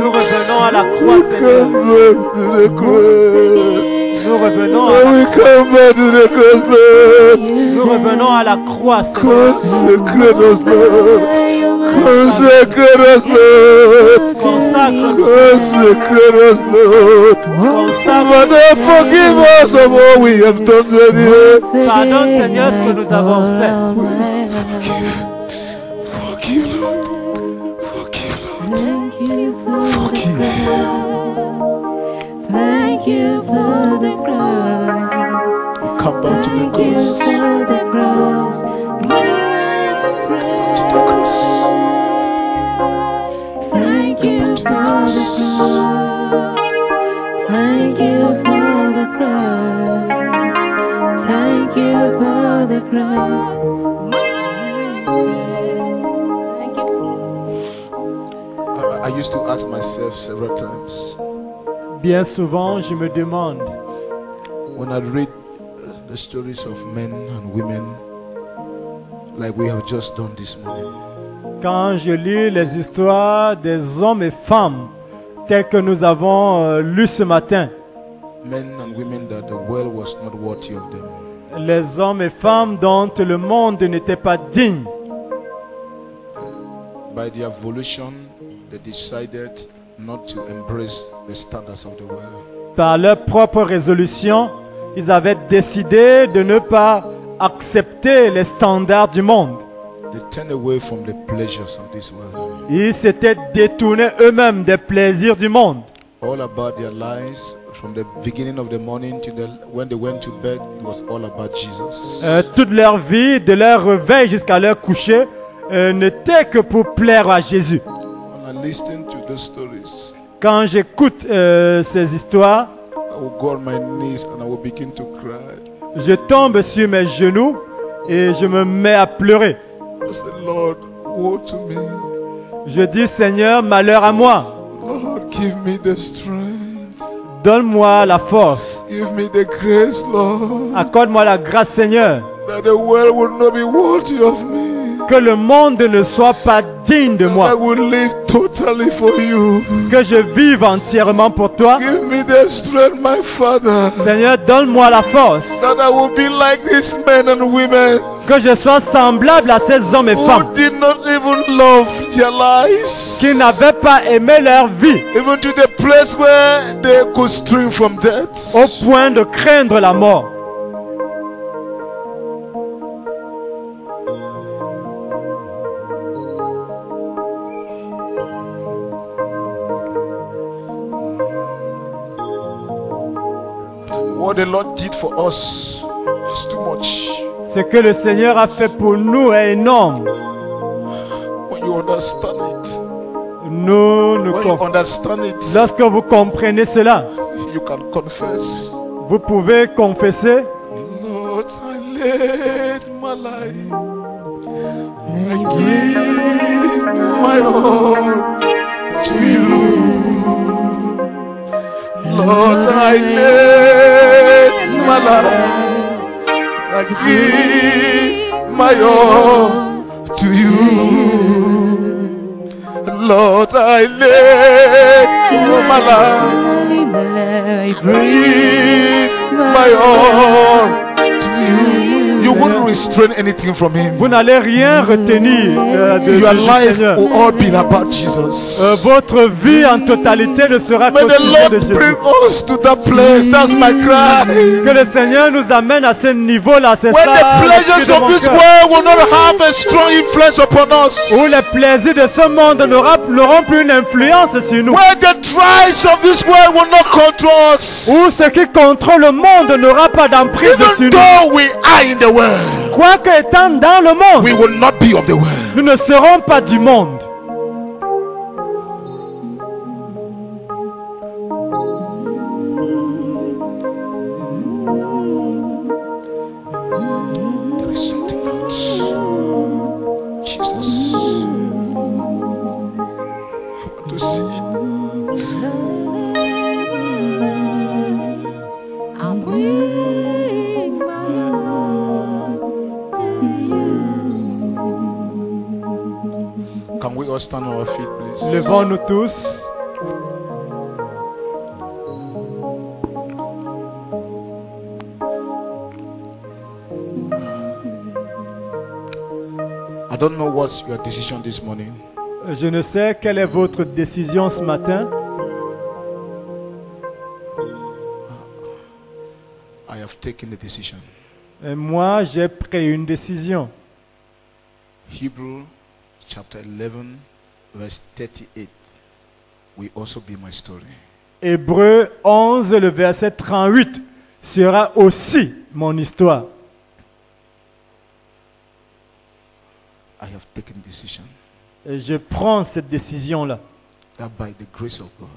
Lord. revenons à la We croix, Seigneur. come back to the cross. Nous revenons à We la, come back to the cross, Lord. nous revenons à la croix, Seigneur. Consecrate us, Lord. Consecrate us, Lord. Consacre-nous. Consecrate us, Lord. Father, forgive us of all we have done today. Pardonne, Seigneur, ce que nous avons fait. Forgive, Lord. Forgive, Lord. Thank you for Forgive. the cross. Thank you for the cross. Come back to the Thank you cross. for the cross, my friend. To the cross. Thank you for the cross. Thank you for the cross. Thank you for the cross. Thank you. I used to ask myself several times Bien souvent, je me demande, when I read the stories of men and women like we have just done this morning. quand je lis les histoires des hommes et femmes telles que nous avons lues ce matin, Men and women that the world was not worthy of them. les hommes et femmes dont le monde n'était pas digne, By their volition, they decided not to embrace the standards of the world. par leur propre résolution, ils avaient décidé de ne pas accepter les standards du monde. They turned away from the pleasures of this world. Ils s'étaient détournés eux-mêmes des plaisirs du monde. All about their lives, from the beginning of the morning to when they went to bed, it was all about Jesus. Toute leur vie, de leur réveil jusqu'à leur coucher, n'était que pour plaire à Jésus. When I listen to those stories, Quand j'écoute ces histoires, I will go on my knees and I will begin to cry. je tombe sur mes genoux et je me mets à pleurer. I say, Lord, woe to me. Je dis, Seigneur, malheur à moi. Lord, give me the strength. Donne-moi la force. Give me the grace, Lord, Accorde-moi la grâce, Seigneur. that the world will not be worthy of me. Que le monde ne soit pas digne de That I moi. will live totally for you. Que je vive entièrement pour toi. Give me the strength, my Father, Seigneur, donne-moi la force. that I will be like these men and women Que je sois semblable à ces hommes et femmes who did not even love their lives, qui n'avaient pas aimé leur vie even to the place where they could stream from death. au point de craindre la mort. What the Lord did for us is too much. Ce que le Seigneur a fait pour nous est énorme. When you understand it, Nous, when you understand it, lorsque vous comprenez cela, you can confess, vous pouvez confesser, Lord, I laid my life. I give my all to you. Lord, I laid my life. I give my all to you. Lord, I laid my life. I give my all to you. You wouldn't restrain anything from him. vous n'allez rien retenir Your du life Seigneur. will all be about Jesus. Votre vie en totalité ne sera May qu'au the sujet de Lord Jésus. bring us to that place. That's my cry. Que le Seigneur nous amène à ce niveau-là, c'est When ça. the le pleasures cri de of mon this cœur. world will not have a strong influence upon us. Où les plaisirs de ce monde n'auront plus une influence sur nous. Where the drives of this world will not control us. Où ce qui contrôle le monde n'aura pas d'emprise sur Even nous. though we are in the world, Quoique étant dans le monde, we will not be of the world. nous ne serons pas du monde. There is something else. Jesus. I want to see it. Can we all stand on our feet, please? Levons-nous tous. I don't know what's your decision this morning. Je ne sais quelle est votre décision ce matin. I have taken a decision. Et moi, j'ai pris une décision. Hebrew chapter 11 verse 38 will also be my story. Hébreux 11, le verset 38 sera aussi mon histoire. I have taken a decision Et je prends cette décision-là. that by the grace of God,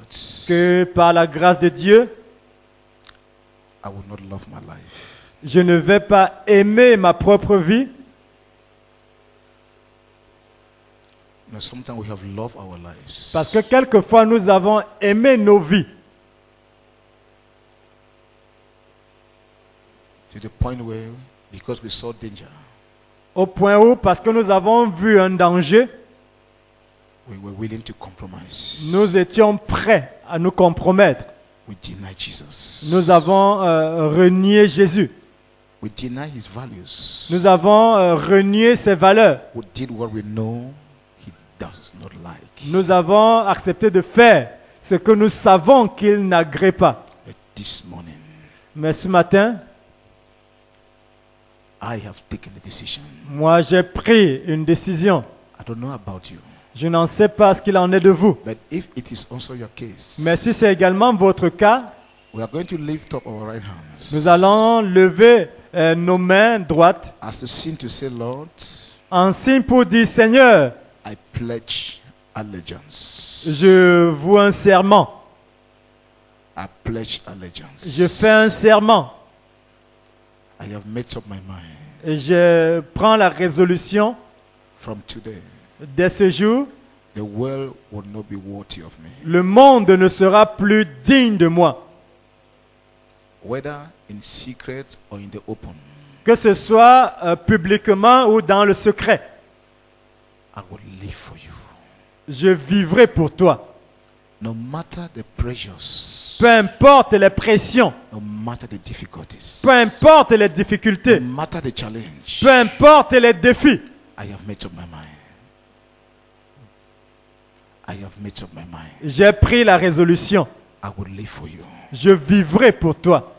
Que par la grâce de Dieu, I will not love my life. je ne vais pas aimer ma propre vie. You know, sometimes we have loved our lives. Parce que quelquefois, nous avons aimé nos vies. To the point where, because we saw danger, Au point où, parce que nous avons vu un danger, we were willing to compromise. nous étions prêts à nous compromettre. We denied Jesus. Nous avons renié Jésus. We denied his values. Nous avons renié ses valeurs. We did what we know he does not like. Nous avons accepté de faire ce que nous savons qu'il n'agrée pas. But this morning, Mais ce matin, I have taken a decision. moi j'ai pris une décision. I don't know about you, Je n'en sais pas ce qu'il en est de vous. but if it is also your case, Mais si c'est également votre cas, we are going to lift up our right hands nous allons lever nos mains droites as a sin to say, Lord, en signe pour dire, Seigneur, I pledge allegiance. je vous un serment. I pledge allegiance. Je fais un serment. I have made up my mind Et je prends la résolution from today. dès ce jour, The world will not be worthy of me, le monde ne sera plus digne de moi. whether in secret or in the open. Que ce soit publiquement ou dans le secret. I will live for you, Je vivrai pour toi. no matter the pressures, Peu importe les pressions, no matter the difficulties, peu importe les no difficultés, matter the challenge. peu importe les défis. I have made up my mind. I have made up my mind. J'ai pris la résolution. I will live for you. Je vivrai pour toi.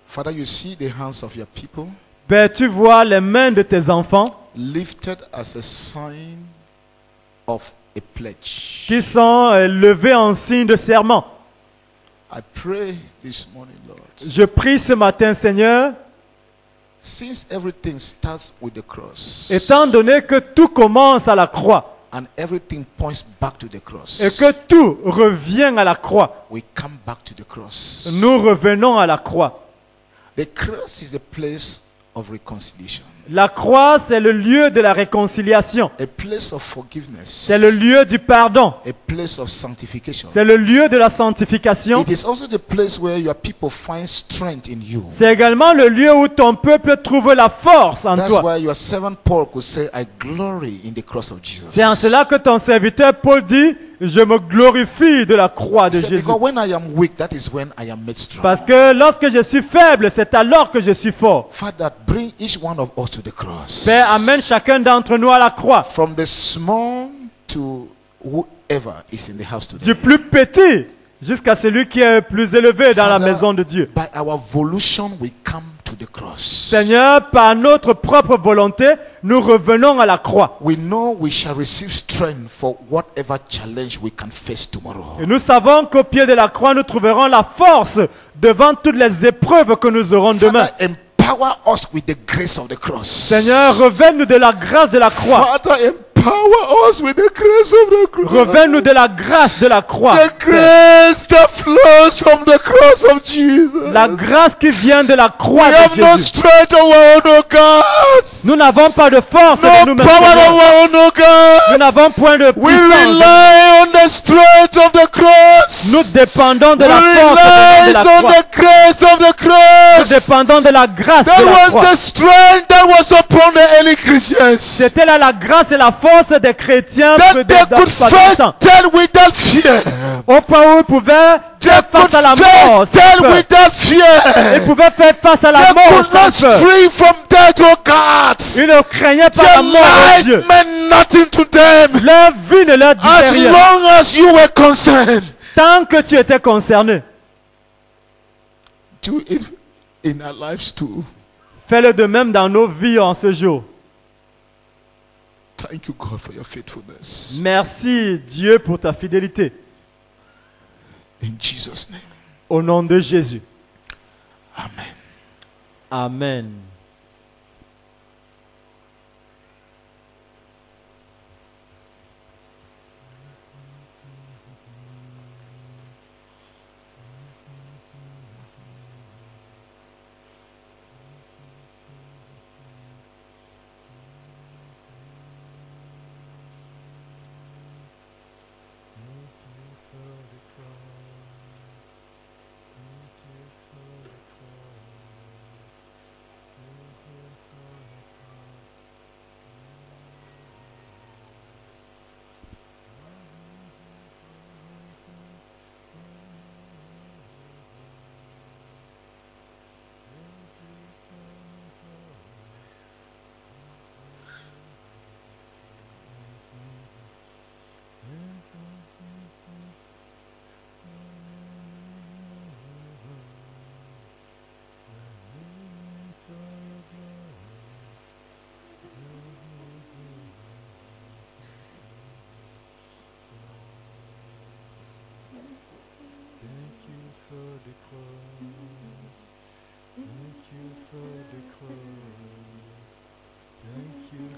Father, you see the hands of your people Père, tu vois les mains de tes enfants lifted as a sign of a pledge. qui sont levés en signe de serment. I pray this morning, Lord, Je prie ce matin, Seigneur, since everything starts with the cross étant donné que tout commence à la croix and everything points back to the cross, et que tout revient à la croix, we come back to the cross. nous revenons à la croix. The cross is a place of reconciliation, La croix, c'est le lieu de la réconciliation. a place of forgiveness, C'est le lieu du pardon. a place of sanctification. C'est le lieu de la sanctification. It is also the place where your people find strength in you. C'est également le lieu où ton peuple trouve la force en That's toi. why your servant Paul could say, I glory in the cross of Jesus. C'est en cela que ton serviteur Paul dit, je me glorifie de la croix He de said, Jésus. because when I am weak, that is when I am made strong. Parce que lorsque je suis faible, c'est alors que je suis fort. Father, bring each one of us to the cross. Père, amène chacun d'entre nous à la croix. From the small to whoever is in the house today. Du plus petit jusqu'à celui qui est plus élevé dans la Father, maison de Dieu. by our volition, we come to the cross. Seigneur, par notre propre volonté, nous revenons à la croix. We know we shall receive strength for whatever challenge we can face tomorrow. Et nous savons qu'au pied de la croix, nous trouverons la force devant toutes les épreuves que nous aurons demain. Father, empower us with the grace of the cross. Seigneur, revêt-nous de la grâce de la croix. Father, empower us with the grace of the cross. Revêt-nous de la grâce de la croix. The grace that flows from the cross of Jesus. La grâce qui vient de la croix We have de no Jésus. strength of our own, oh God. Nous n'avons pas de force de No nous-mêmes. power of Seigneur. our own, oh Nous God. n'avons point de We puissance. rely on the strength of the cross. Nous dépendons de We la force de la rely on croix. the grace of the Nous cross. dépendons de la grâce That de la was croix. the strength that was upon the early Christians. C'était là la grâce et la force des chrétiens That they could dans le face temps. death without fear. Au point où ils pouvaient They faire could face à la mort face death sans peur. without Ils fear. pouvaient faire face à la They mort could not sans peur. stray from death, oh God. Ils ne craignaient pas Their la mort de life Dieu. meant nothing to them. Leur vie ne leur disait As rien. long as you were concerned. Tant que tu étais concerné, Do it in our lives too. fais-le de même dans nos vies en ce jour. Thank you, God, for your faithfulness. Merci Dieu pour ta fidélité. In Jesus' name. Au nom de Jésus. Amen. Amen.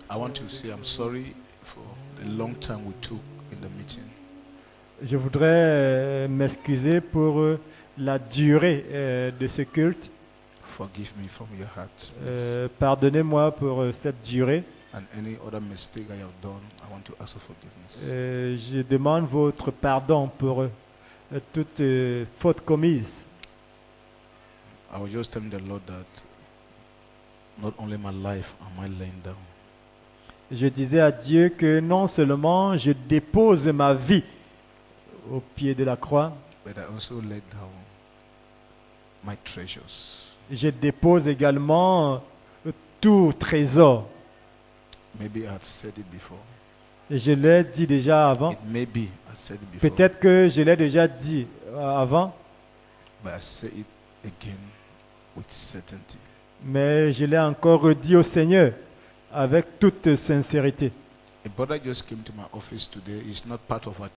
I want to say I'm sorry for the long time we took in the meeting. Je voudrais m'excuser pour la durée de ce culte. Forgive me from your heart. please. Pardonnez-moi pour cette durée. And any other mistake I have done, I want to ask for forgiveness. Je demande votre pardon pour toute faute commise. I was just telling the Lord that not only my life am I laying down, Je disais à Dieu que non seulement je dépose ma vie au pied de la croix, but I also lay down my treasures. je dépose également tout trésor. Maybe I had said it before. Et je l'ai dit déjà avant. It may be I said it before. Peut-être que je l'ai déjà dit avant, But I say it again with certainty. mais je l'ai encore redit au Seigneur avec toute sincérité. A brother just came to my office today. He's not part of our